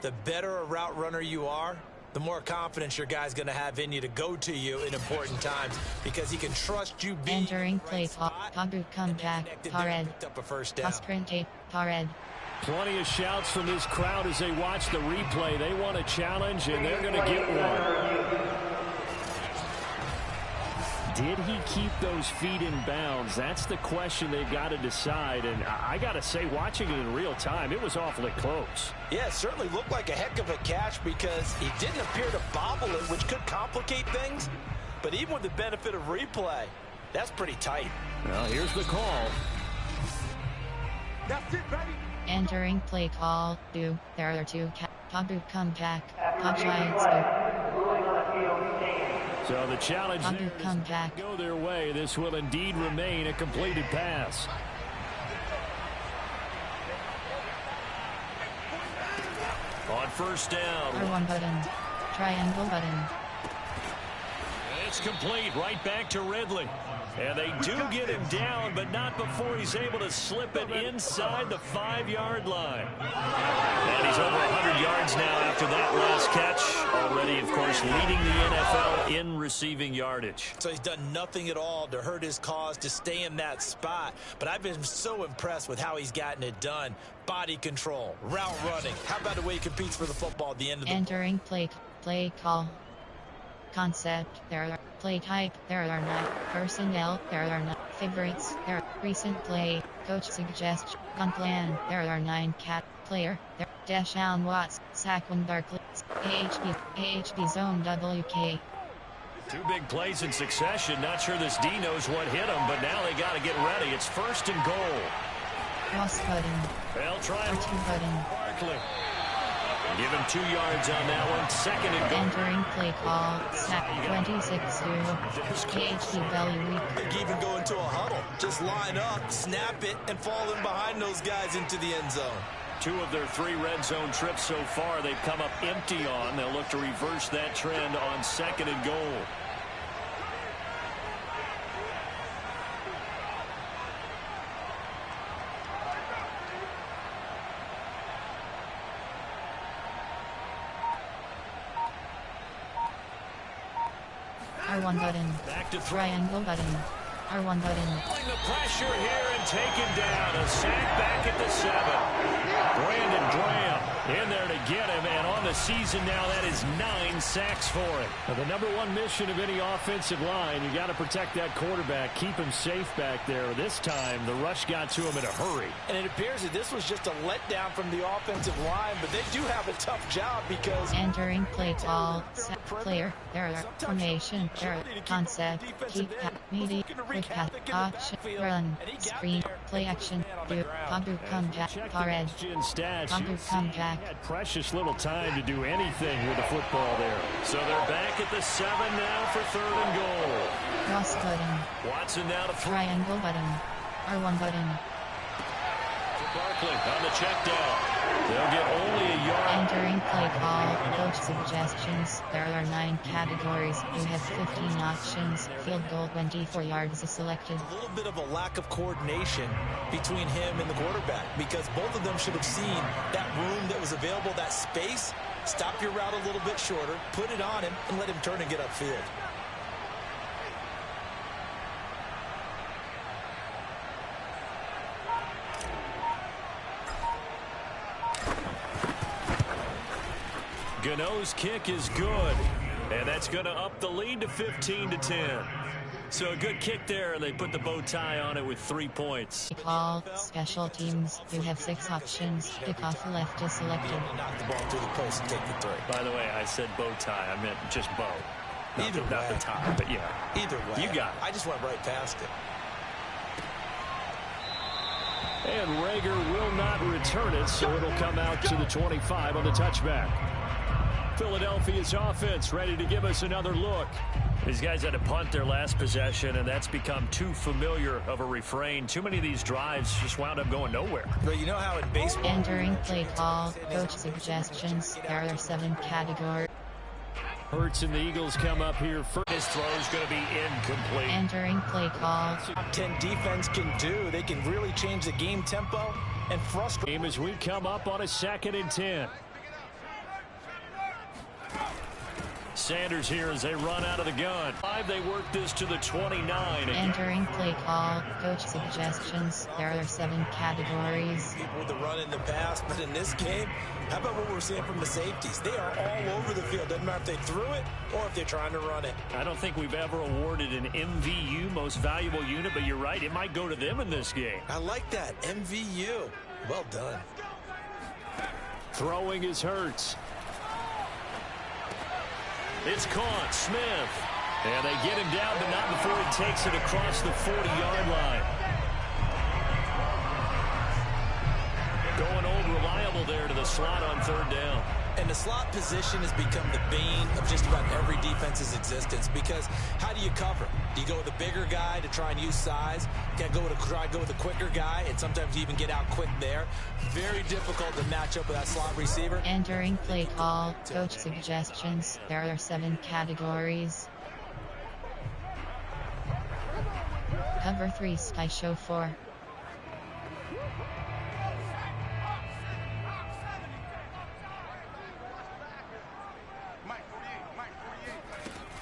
The better a route runner you are, the more confidence your guy's going to have in you to go to you in important times because he can trust you being Entering play call, Pabu come back, Pared. up a first down. Pass print tape, Pared. Plenty of shouts from this crowd as they watch the replay. They want a challenge, and they're going to get one. Did he keep those feet in bounds? That's the question they've got to decide. And I got to say, watching it in real time, it was awfully close. Yeah, it certainly looked like a heck of a catch because he didn't appear to bobble it, which could complicate things. But even with the benefit of replay, that's pretty tight. Well, here's the call. That's it, baby. Entering play call, do, there are 2 Pabu come back, hot giant spook. So the challenge Pabu there come is back. go their way. This will indeed remain a completed pass. On 1st down. R1 button. Triangle button. It's complete. Right back to Ridley. And they do get him down, but not before he's able to slip it inside the 5-yard line. And he's over 100 yards now after that last catch. Already, of course, leading the NFL in receiving yardage. So he's done nothing at all to hurt his cause, to stay in that spot. But I've been so impressed with how he's gotten it done. Body control, route running. How about the way he competes for the football at the end of the Entering play call. Concept, there are play type, there are not personnel, there are not Favorites. There. Recent play. Coach suggests. Gun plan. There are 9 cat. Player. There. Deshaun Watts. Saquon Barkley. AHB zone WK. 2 big plays in succession. Not sure this D knows what hit him, but now they got to get ready. It's 1st and goal. Cross cutting. They'll try and cutting. Barkley. Give him 2 yards on that one. 2nd and goal. Entering play call. Snap 26-0. AHB belly weak. They even go into a huddle. Just line up, snap it, and fall in behind those guys into the end zone. 2 of their 3 red zone trips so far they've come up empty on. They'll look to reverse that trend on 2nd and goal. R1 button. Back to triangle button. R1 button. Pulling the pressure here and taken down. A sack back at the 7. Brandon Graham in there to get him, and on the season now that is 9 sacks for him. Now, the #1 mission of any offensive line, you got to protect that quarterback, keep him safe back there. This time the rush got to him in a hurry. And it appears that this was just a letdown from the offensive line, but they do have a tough job because entering play call. Set player. There are formation. There are concept. Keep media. Quick path. Option. Run. Screen. Play action. Do. Conquer come back. Far edge. Conquer come back. Had precious little time to do anything with the football there. So they're back at the 7 now for 3rd and goal. Cross button. Watson now to triangle button. R1 button. Barkley on the check down. They'll get only a yard. Entering play call. Coach suggestions. There are 9 categories. You have 15 options. Field goal 24 yards is selected. A little bit of a lack of coordination between him and the quarterback because both of them should have seen that room that was available, that space. Stop your route a little bit shorter, put it on him, and let him turn and get upfield. Gano's kick is good, and that's going to up the lead to 15-10. So a good kick there, and they put the bow tie on it with 3 points. Call special teams. You have 6 options. Kickoff left is selected. Knock the ball through the post and take the 3. By the way, I said bow tie. I meant just bow. Not Either way. Not the tie, but yeah. Either way. You got it. I just went right past it. And Rager will not return it, so it'll come out to the 25 on the touchback. Philadelphia's offense ready to give us another look. These guys had to punt their last possession, and that's become too familiar of a refrain. Too many of these drives just wound up going nowhere. But you know how in baseball... Entering play call. Coach suggestions. There are 7 categories. Hurts and the Eagles come up here first. His throw is going to be incomplete. Entering play call. Top 10 defense can do. They can really change the game tempo and frustrate. Game as we come up on a 2nd and 10. Sanders here as they run out of the gun. They work this to the 29. Entering play call. Coach suggestions. There are 7 categories. People with the run in the past, but in this game, how about what we're seeing from the safeties? They are all over the field. Doesn't matter if they threw it or if they're trying to run it. I don't think we've ever awarded an MVU, most valuable unit, but you're right. It might go to them in this game. I like that. MVU. Well done. Throwing is Hurts. It's caught. Smith. And they get him down, but not before he takes it across the 40-yard line. Going old reliable there to the slot on 3rd down. And the slot position has become the bane of just about every defense's existence because how do you cover? Do you go with a bigger guy to try and use size? You go with a quicker guy, and sometimes you even get out quick there. Very difficult to match up with that slot receiver. Entering play call. Coach suggestions. There are 7 categories. Cover 3 Sky Show 4.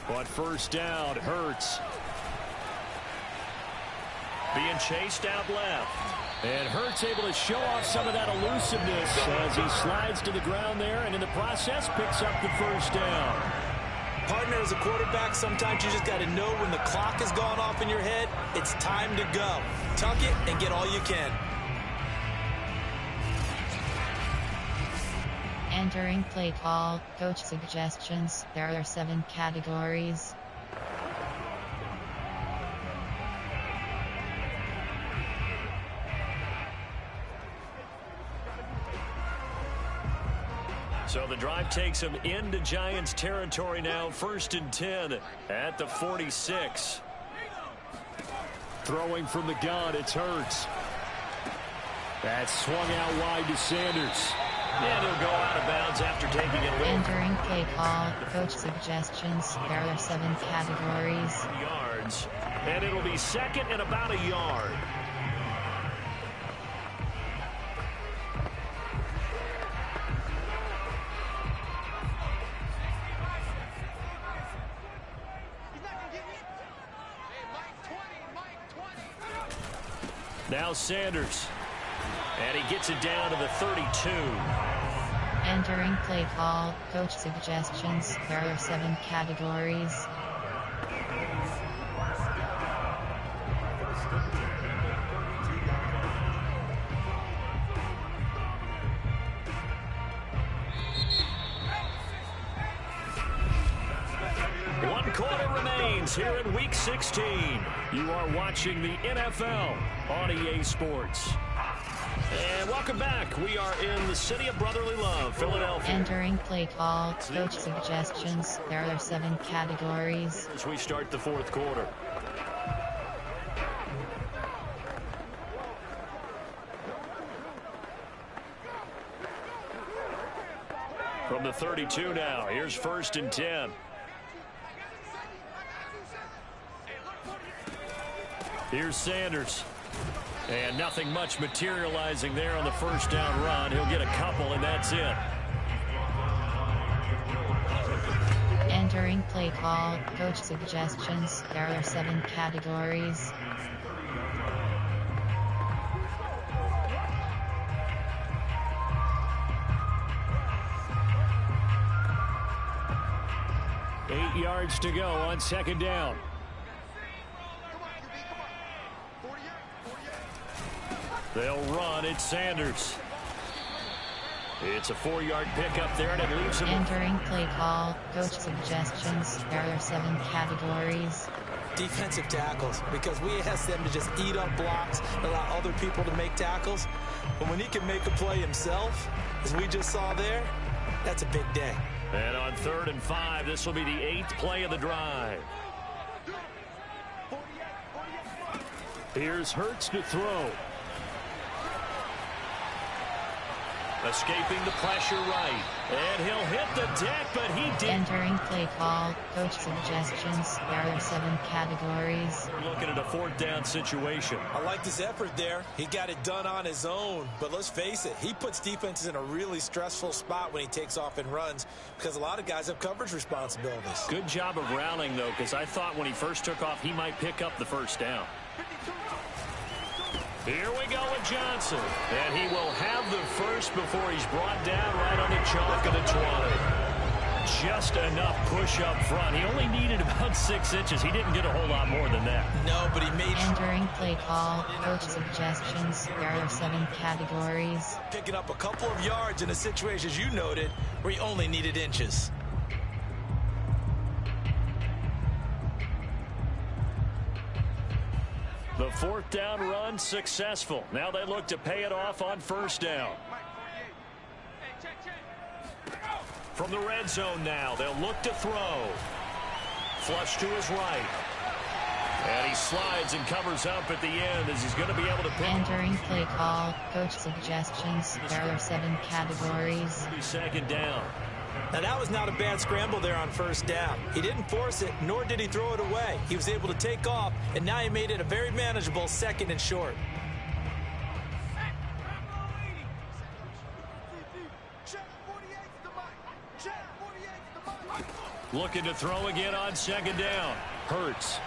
On 1st down, Hurts. Being chased out left. And Hurts able to show off some of that elusiveness as he slides to the ground there and in the process picks up the 1st down. partner as a quarterback, sometimes you just got to know when the clock has gone off in your head, it's time to go. Tuck it and get all you can. Entering play call, coach suggestions. There are 7 categories. So the drive takes them into Giants territory now. 1st and 10 at the 46. Throwing from the gun, it's Hurts. That's swung out wide to Sanders. And he'll go out of bounds after taking it away. Entering play call, coach suggestions. There are 7 categories. Yards. And it'll be 2nd and about a yard. Now Sanders. And he gets it down to the 32. Entering play call, coach suggestions. There are 7 categories. One quarter remains here in Week 16. You are watching the NFL on EA Sports. And welcome back. We are in the city of brotherly love, Philadelphia. Entering play call, coach suggestions. There are 7 categories. As we start the 4th quarter. From the 32 now, here's 1st and 10. Here's Sanders. And nothing much materializing there on the 1st down run. He'll get a couple, and that's it. Entering play call, coach suggestions. There are 7 categories. Eight yards to go on 2nd down. They'll run. It's Sanders. It's a 4-yard pickup there, and it leaves him. Entering play call, coach suggestions. There are 7 categories. Defensive tackles, because we ask them to just eat up blocks, allow other people to make tackles. But when he can make a play himself, as we just saw there, that's a big day. And on 3rd and 5, this will be the 8th play of the drive. Here's Hurts to throw. Escaping the pressure right. And he'll hit the deck, but he didn't. Entering play call, coach suggestions. There are 7 categories. We're looking at a 4th down situation. I liked his effort there. He got it done on his own. But let's face it, he puts defenses in a really stressful spot when he takes off and runs, because a lot of guys have coverage responsibilities. Good job of rallying, though, because I thought when he first took off, he might pick up the 1st down. Here we go with Johnson. And he will have the first before he's brought down right on the chalk of the 20. Just enough push up front. He only needed about 6 inches. He didn't get a whole lot more than that. No, but he made... Entering play call, coach suggestions. There are 7 categories. Picking up a couple of yards in a situation, as you noted, where he only needed inches. The 4th down run successful. Now they look to pay it off on 1st down. From the red zone now, they'll look to throw. Flush to his right. And he slides and covers up at the end as he's going to be able to pick. Entering play call, coach suggestions. There are 7 categories. 2nd down. Now, that was not a bad scramble there on 1st down. He didn't force it, nor did he throw it away. He was able to take off, and now he made it a very manageable 2nd and short. Looking to throw again on 2nd down. Hurts.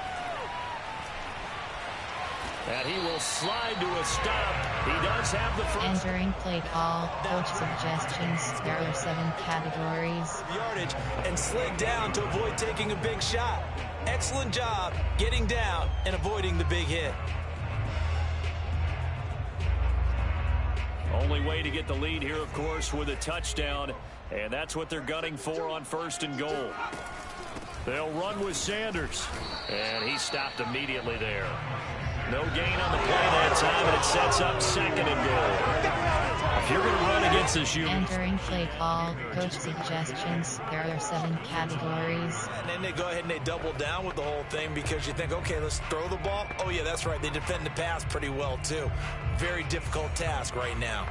And he will slide to a stop. He does have the first. Entering play call. Coach suggestions. There are 7 categories. Yardage and slid down to avoid taking a big shot. Excellent job getting down and avoiding the big hit. Only way to get the lead here, of course, with a touchdown. And that's what they're gunning for on 1st and goal. They'll run with Sanders. And he stopped immediately there. No gain on the play that time, and it sets up 2nd and goal. If you're going to run against this unit. Entering play call. Coach suggestions. There are 7 categories. And then they go ahead and they double down with the whole thing because you think, okay, let's throw the ball. Oh, yeah, that's right. They defend the pass pretty well, too. Very difficult task right now.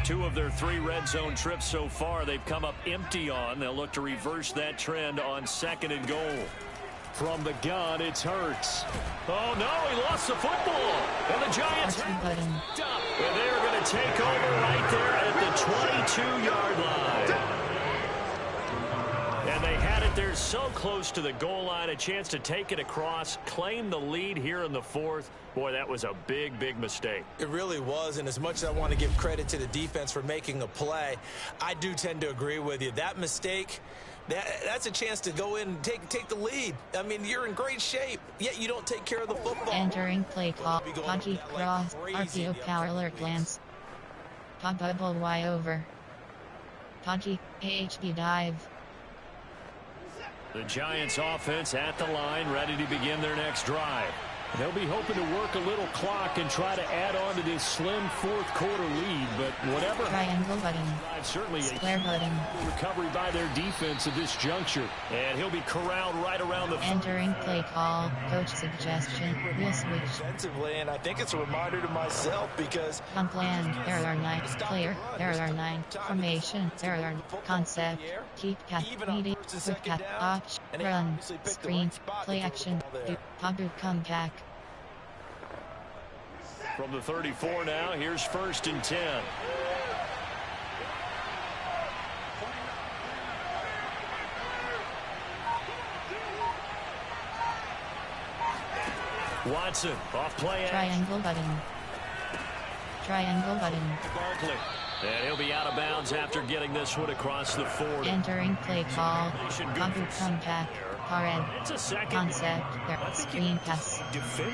2 of their 3 red zone trips so far they've come up empty on. They'll look to reverse that trend on 2nd and goal. From the gun, it's Hurts. Oh, no, he lost the football. And the Giants button. And they're going to take over right there at the 22-yard line. And they had it there so close to the goal line, a chance to take it across, claim the lead here in the 4th. Boy, that was a big, big mistake. It really was, and as much as I want to give credit to the defense for making a play, I do tend to agree with you. That mistake, that's a chance to go in and take the lead. I mean, you're in great shape, yet you don't take care of the football. Entering play call. Hockey cross. RPO power alert glance. Pop bubble Y over. Hockey AHB dive. The Giants offense at the line, ready to begin their next drive. They'll be hoping to work a little clock and try to add on to this slim 4th quarter lead, but whatever. Triangle button. Certainly square button. Recovery by their defense at this juncture. And he'll be corralled right around the. Entering play call. Coach suggestion. Wheel switch. Defensively, and I think it's a reminder to myself because. On plan. There are 9. Player. There are 9. Formation. There are. Concept. Keep cat. Meeting. Quick cat. Watch. Run. Screen. Play action. Do. Pop come back. From the 34 now, here's 1st and 10. Watson, off play. Triangle button. Triangle button. Barkley. And he'll be out of bounds after getting this one across the 40. Entering play call. Pop come back. Red. It's a second. Concept. There. Screen pass.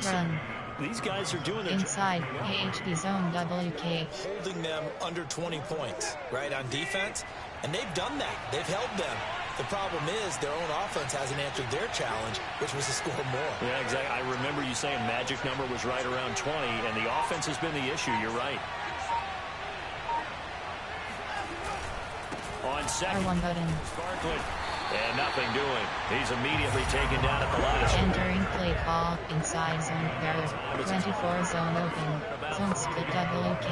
Run. These guys are doing their inside AHB zone WK. Holding them under 20 points, right, on defense. And they've done that. They've held them. The problem is their own offense hasn't answered their challenge, which was to score more. Yeah, exactly. I remember you saying magic number was right around 20, and the offense has been the issue. You're right. On 2nd. R1 button. Barkley. And nothing doing. He's immediately taken down at the line. Entering play call. Inside zone. There. 24 zone open. Zone split WK.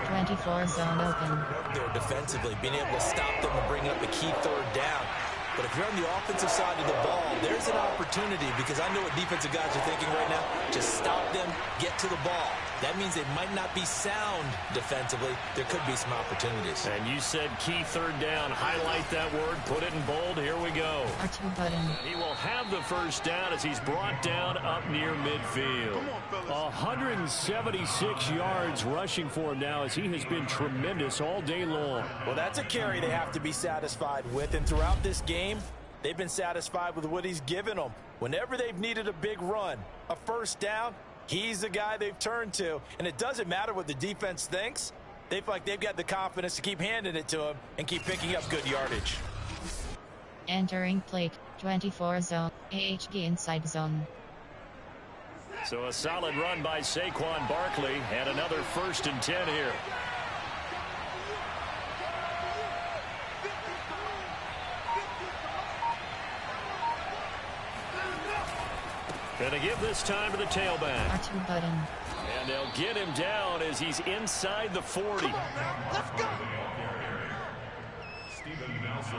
24 zone open. They're defensively being able to stop them and bring up a key 3rd down. But if you're on the offensive side of the ball, there's an opportunity because I know what defensive guys are thinking right now. Just stop them, get to the ball. That means they might not be sound defensively. There could be some opportunities. And you said key 3rd down. Highlight that word. Put it in bold. Here we go. R2 button. He will have the 1st down as he's brought down up near midfield. 176 yards rushing for him now as he has been tremendous all day long. Well, that's a carry they have to be satisfied with. And throughout this game, they've been satisfied with what he's given them. Whenever they've needed a big run, a 1st down, he's the guy they've turned to. And it doesn't matter what the defense thinks. They feel like they've got the confidence to keep handing it to him and keep picking up good yardage. Entering play 24 zone. AHG inside zone. So a solid run by Saquon Barkley and another 1st and 10 here. Gonna give this time to the tailback. R2 button. And they'll get him down as he's inside the 40. Let's go.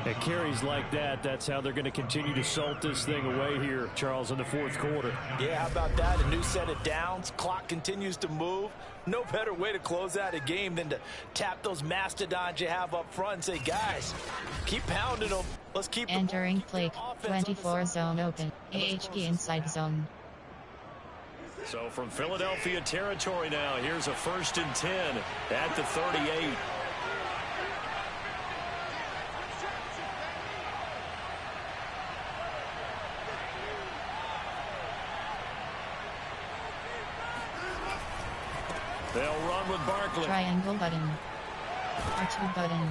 At carries like that, that's how they're going to continue to salt this thing away here, Charles, in the 4th quarter. Yeah, how about that? A new set of downs. Clock continues to move. No better way to close out a game than to tap those mastodons you have up front and say, guys, keep pounding them. Let's keep entering play 24 zone open. AHP inside zone. So from Philadelphia territory now, here's a 1st and 10 at the 38. They'll run with Barkley. Triangle button. R2 button.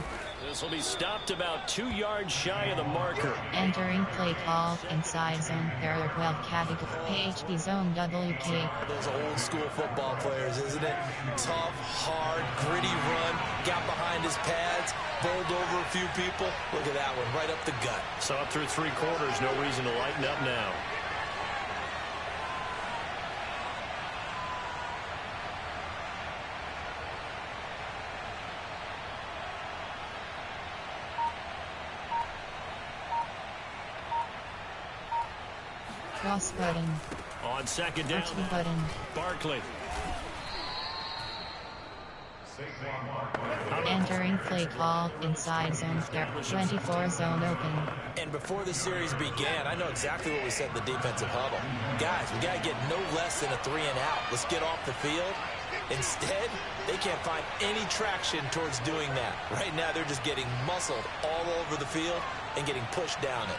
This will be stopped about 2 yards shy of the marker. Entering play call inside zone. There are 12 category. HB zone WK. Those old school football players, isn't it? Tough, hard, gritty run. Got behind his pads. Bowled over a few people. Look at that one, right up the gut. Saw it through 3 quarters. No reason to lighten up now. Cross button. On 2nd down, R2 button. Barkley. Entering play call inside zone. There 24 zone open. And before the series began, I know exactly what we said in the defensive huddle. Guys, we got to get no less than a 3 and out. Let's get off the field. Instead, they can't find any traction towards doing that. Right now, they're just getting muscled all over the field and getting pushed down it.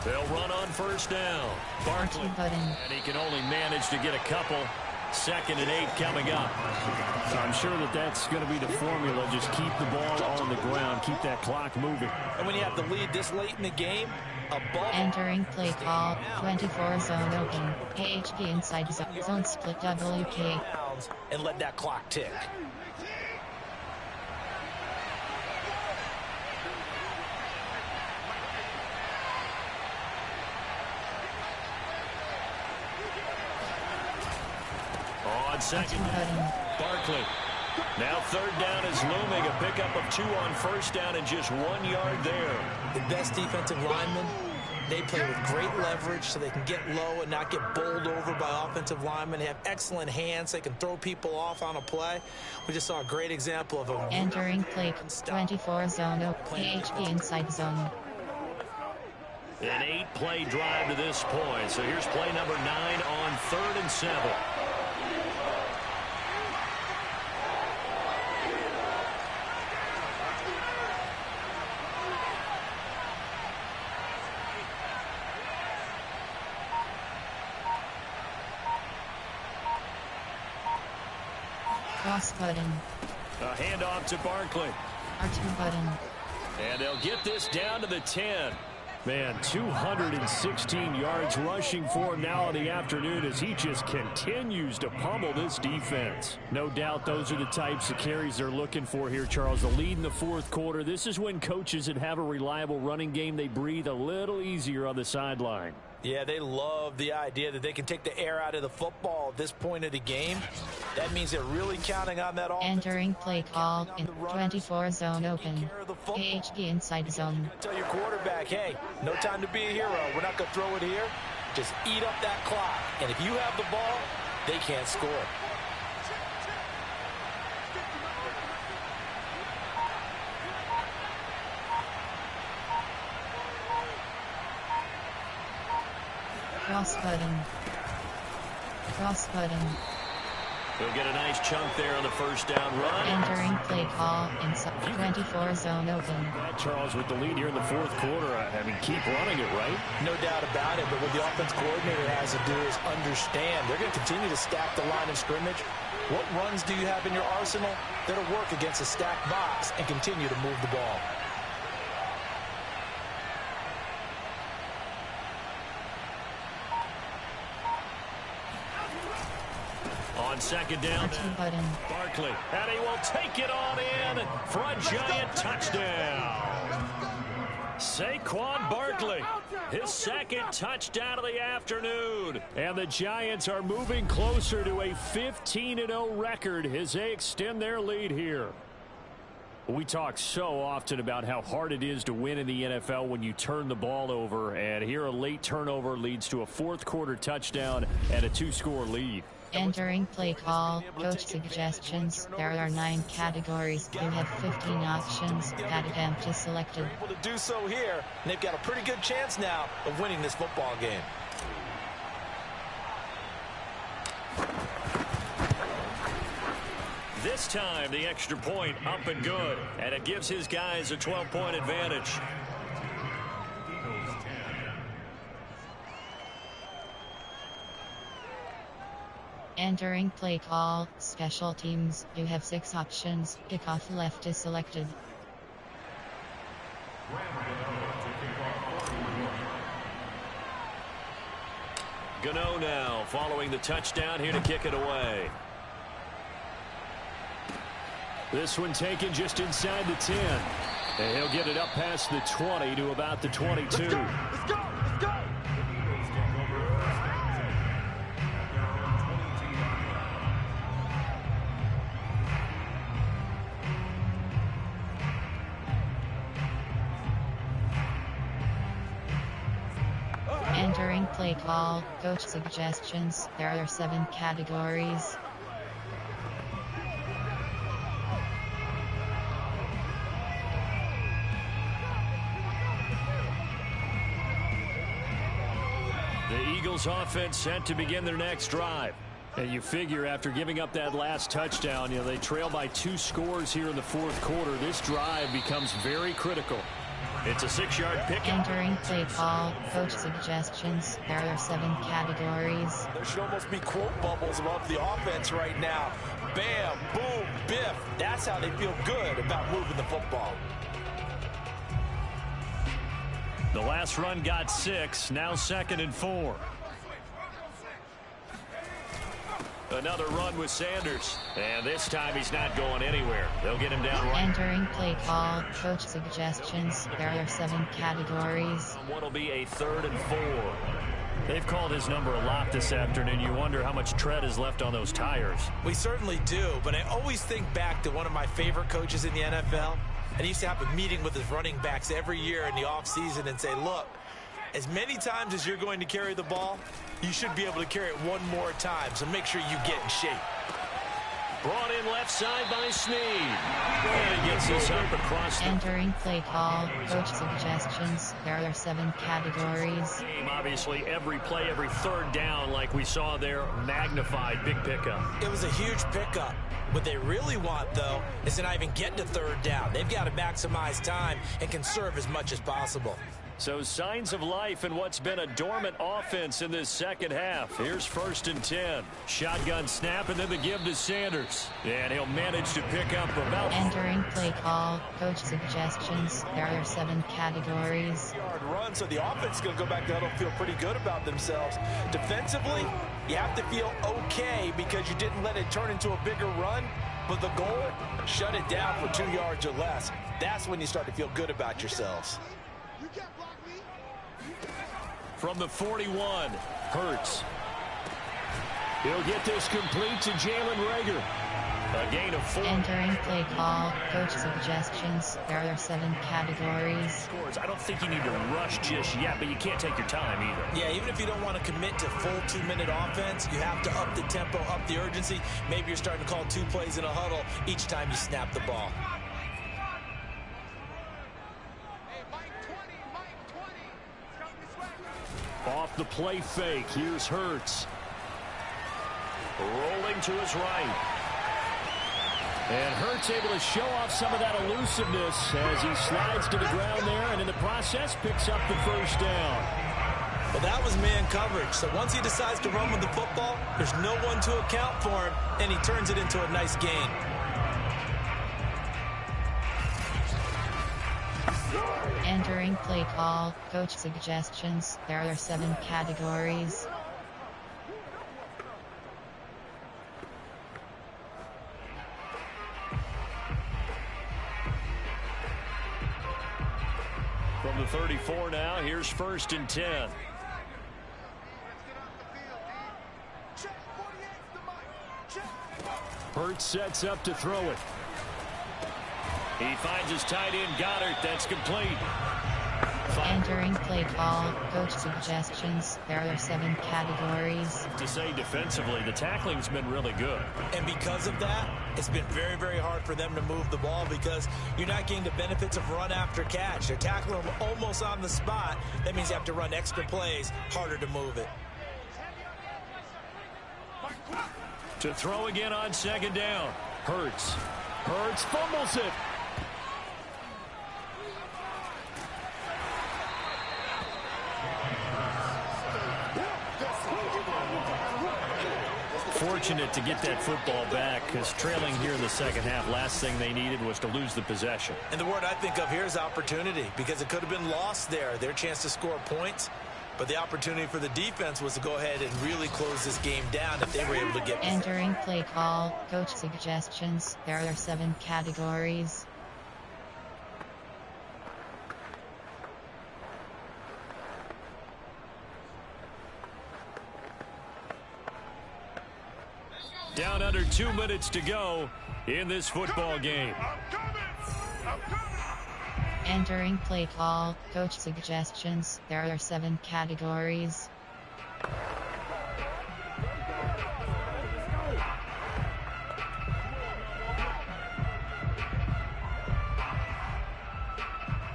They'll run on 1st down. Barkley. Button. And he can only manage to get a couple. 2nd and 8 coming up. I'm sure that's going to be the formula. Just keep the ball on the ground. Keep that clock moving. And when you have the lead this late in the game, a ball. Entering play call 24 zone open. AHP inside zone split WK. And let that clock tick. On 2nd down, Barkley. Now 3rd down is looming. A pickup of 2 on 1st down and just 1 yard there. The best defensive linemen, they play with great leverage so they can get low and not get bowled over by offensive linemen. They have excellent hands. They can throw people off on a play. We just saw a great example of a... Entering play 24 zone open. AHP inside zone. An 8-play drive to this point. So here's play number 9 on 3rd and 7. Cross button. A handoff to Barkley. R2 button. And they'll get this down to the 10. Man, 216 yards rushing for him now in the afternoon as he just continues to pummel this defense. No doubt those are the types of carries they're looking for here, Charles. The lead in the 4th quarter. This is when coaches that have a reliable running game, they breathe a little easier on the sideline. Yeah, they love the idea that they can take the air out of the football at this point of the game. That means they're really counting on that offense. Entering play call in 24 zone open. AHP inside zone. Tell your quarterback, hey, no time to be a hero. We're not going to throw it here. Just eat up that clock. And if you have the ball, they can't score. Cross button. Cross button. They'll get a nice chunk there on the 1st down run. Entering play call inside 24 zone open. Charles, with the lead here in the 4th quarter, I mean, keep running it, right? No doubt about it, but what the offense coordinator has to do is understand. They're going to continue to stack the line of scrimmage. What runs do you have in your arsenal that'll work against a stacked box and continue to move the ball? On 2nd down, Barkley. And he will take it on in for a giant touchdown. Saquon Barkley, his 2nd touchdown of the afternoon. And the Giants are moving closer to a 15-0 record as they extend their lead here. We talk so often about how hard it is to win in the NFL when you turn the ball over. And here a late turnover leads to a 4th quarter touchdown and a 2-score lead. Entering play call, coach suggestions. There are 9 categories. You have 15 options. That attempt is selected. Able to do so here, and they've got a pretty good chance now of winning this football game. This time, the extra point up and good, and it gives his guys a 12-point advantage. Entering play call, special teams. You have 6 options. Kickoff left is selected. Gano now, following the touchdown here to kick it away. This one taken just inside the 10. And he'll get it up past the 20 to about the 22. Let's go! Let's go! Let's go! Entering play call, coach suggestions. There are 7 categories. The Eagles offense set to begin their next drive. And you figure after giving up that last touchdown, they trail by 2 scores here in the 4th quarter. This drive becomes very critical. It's a 6-yard pick. Entering play call, coach suggestions. There are 7 categories. There should almost be quote bubbles above the offense right now. Bam, boom, biff. That's how they feel good about moving the football. The last run got 6, now 2nd and 4. Another run with Sanders, and this time he's not going anywhere. They'll get him down right. Entering play call, coach suggestions. There are 7 categories. What'll be a 3rd and 4. They've called his number a lot this afternoon. You wonder how much tread is left on those tires. We certainly do, but I always think back to one of my favorite coaches in the NFL. And he used to have a meeting with his running backs every year in the offseason and say, look, as many times as you're going to carry the ball, you should be able to carry it one more time, so make sure you get in shape. Brought in left side by Snead. And he gets this up across the... Entering play call, coach suggestions. There are 7 categories. Obviously, every play, every 3rd down, like we saw there, magnified, big pickup. It was a huge pickup. What they really want, though, is to not even get to 3rd down. They've got to maximize time and conserve as much as possible. So signs of life in what's been a dormant offense in this second half. Here's 1st and 10. Shotgun snap and then the give to Sanders. And he'll manage to pick up about... Entering play call, coach suggestions. There are 7 categories. Run, so the offense is going to go back to huddle, feel pretty good about themselves. Defensively, you have to feel okay because you didn't let it turn into a bigger run. But the goal, shut it down for 2 yards or less. That's when you start to feel good about yourselves. From the 41, Hurts. He'll get this complete to Jalen Reagor. A gain of 4. Entering play call, coach suggestions. There are 7 categories. I don't think you need to rush just yet, but you can't take your time either. Yeah, even if you don't want to commit to full 2-minute offense, you have to up the tempo, up the urgency. Maybe you're starting to call 2 plays in a huddle each time you snap the ball. Off the play fake, here's Hurts. Rolling to his right. And Hurts able to show off some of that elusiveness as he slides to the ground there and in the process picks up the 1st down. Well, that was man coverage. So once he decides to run with the football, there's no one to account for him, and he turns it into a nice gain. Entering play call, coach suggestions. There are 7 categories. From the 34 now, here's 1st and 10. Hurts sets up to throw it. He finds his tight end, Goddard. That's complete. Entering play call, coach suggestions. There are 7 categories. To say defensively, the tackling's been really good. And because of that, it's been very, very hard for them to move the ball because you're not getting the benefits of run after catch. They're tackling them almost on the spot. That means you have to run extra plays, harder to move it. To throw again on 2nd down. Hurts. Hurts fumbles it. Fortunate to get that football back because trailing here in the second half, last thing they needed was to lose the possession. And the word I think of here is opportunity because it could have been lost there. Their chance to score points. But the opportunity for the defense was to go ahead and really close this game down if they were able to get... Entering play call, coach suggestions. There are 7 categories. Down under 2 minutes to go in this football game. Entering play call, coach suggestions. There are 7 categories.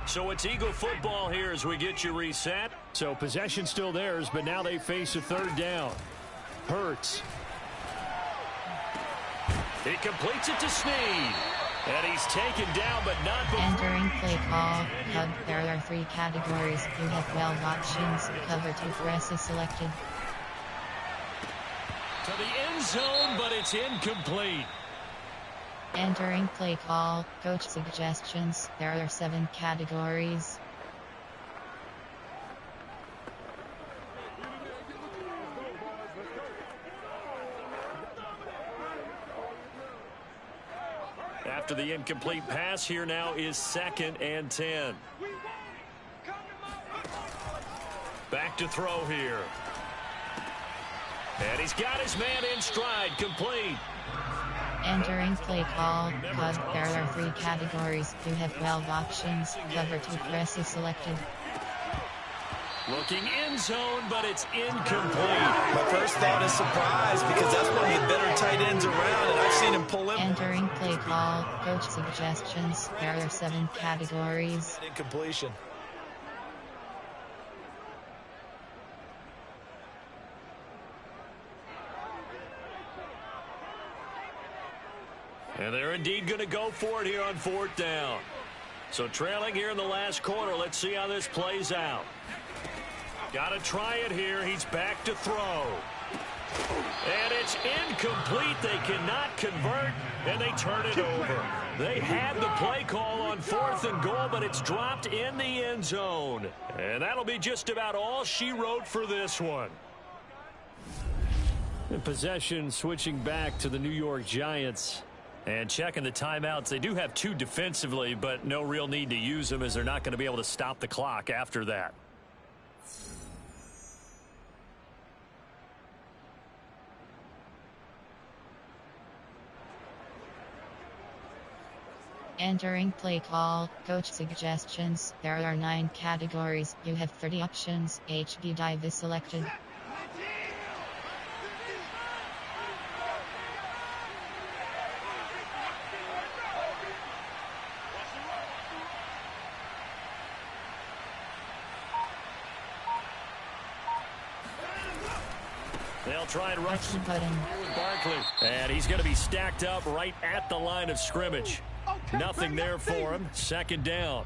So it's Eagle football here as we get you reset. So possession still theirs, but now they face a 3rd down. Hurts. He completes it to Snead. And he's taken down, but not before. Entering play call, hug. There are 3 categories. You have 12 options. Cover 2 press is selected. To the end zone, but it's incomplete. Entering play call, coach suggestions. There are 7 categories. After the incomplete pass, here now is 2nd and 10. Back to throw here. And he's got his man in stride, complete. Entering play call, hug. There are 3 categories. You have 12 options. Cover 2 press is selected. Looking end zone, but it's incomplete. My first thought is surprise because that's one of the better tight ends around, and I've seen him pull in. Entering play call, coach suggestions. There are 7 categories. Incompletion. And they're indeed going to go for it here on 4th down. So trailing here in the last quarter. Let's see how this plays out. Got to try it here. He's back to throw. And it's incomplete. They cannot convert, and they turn it over. They had the play call on 4th and goal, but it's dropped in the end zone. And that'll be just about all she wrote for this one. And possession switching back to the New York Giants. And checking the timeouts. They do have 2 defensively, but no real need to use them as they're not going to be able to stop the clock after that. Entering play call, coach suggestions. There are 9 categories. You have 30 options. HB dive is selected. They'll try and rush Action button. with Barkley. And he's going to be stacked up right at the line of scrimmage. Nothing there for him. 2nd down.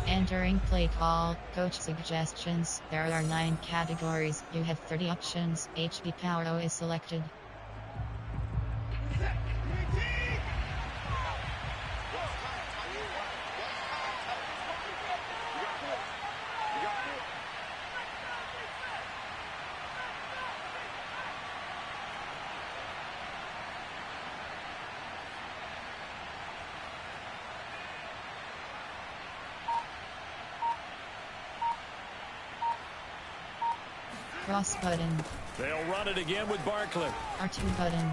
Entering play call, coach suggestions. There are 9 categories. You have 30 options. HB Power O is selected. Cross button. They'll run it again with Barkley. R2 button.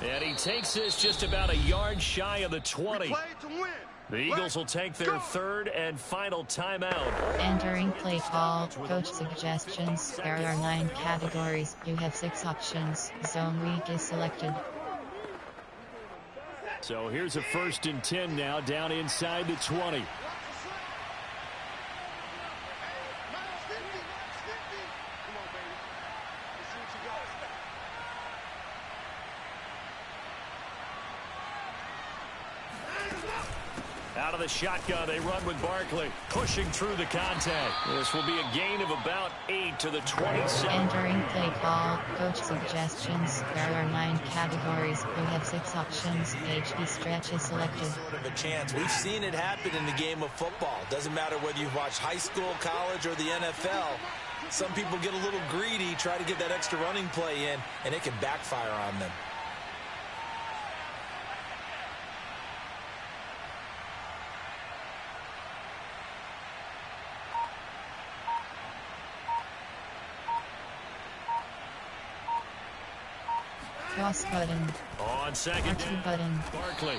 And he takes this just about a yard shy of the 20. Play to win. The Eagles will take their third and final timeout. Entering play call. Coach suggestions. There are 9 categories. You have 6 options. Zone week is selected. So here's a 1st and 10 now, down inside the 20. Out of the shotgun, they run with Barkley, pushing through the contact. This will be a gain of about 8 to the 27. Entering play call. Coach suggestions. There are 9 categories. You have 6 options. HB stretch is selected. Sort of a chance. We've seen it happen in the game of football. Doesn't matter whether you've watched high school, college, or the NFL. Some people get a little greedy, try to get that extra running play in, and it can backfire on them. Cross button. On second R2 down, button. Barkley.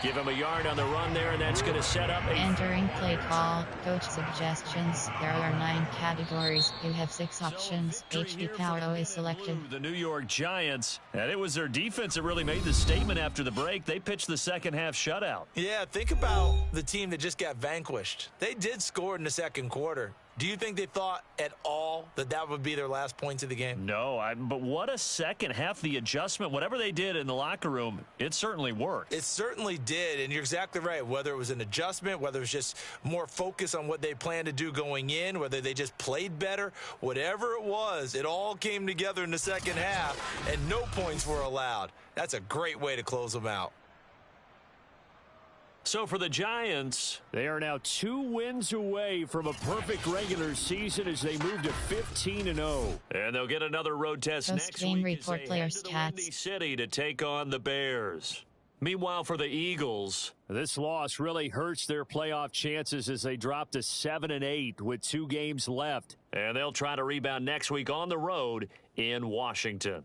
Give him a yard on the run there, and that's going to set up a... Entering play call. Coach suggestions. There are 9 categories. You have 6 options. HB Power O is selected. The New York Giants, and it was their defense that really made the statement after the break. They pitched the second half shutout. Yeah, think about the team that just got vanquished. They did score in the second quarter. Do you think they thought at all that that would be their last points of the game? No, but what a second half. The adjustment, whatever they did in the locker room, it certainly worked. It certainly did, and you're exactly right. Whether it was an adjustment, whether it was just more focus on what they planned to do going in, whether they just played better, whatever it was, it all came together in the second half, and no points were allowed. That's a great way to close them out. So for the Giants, they are now 2 wins away from a perfect regular season as they move to 15-0. And they'll get another road test next week report as they player head to the Windy stats. City to take on the Bears. Meanwhile, for the Eagles, this loss really hurts their playoff chances as they drop to 7-8 with 2 games left. and they'll try to rebound next week on the road in Washington.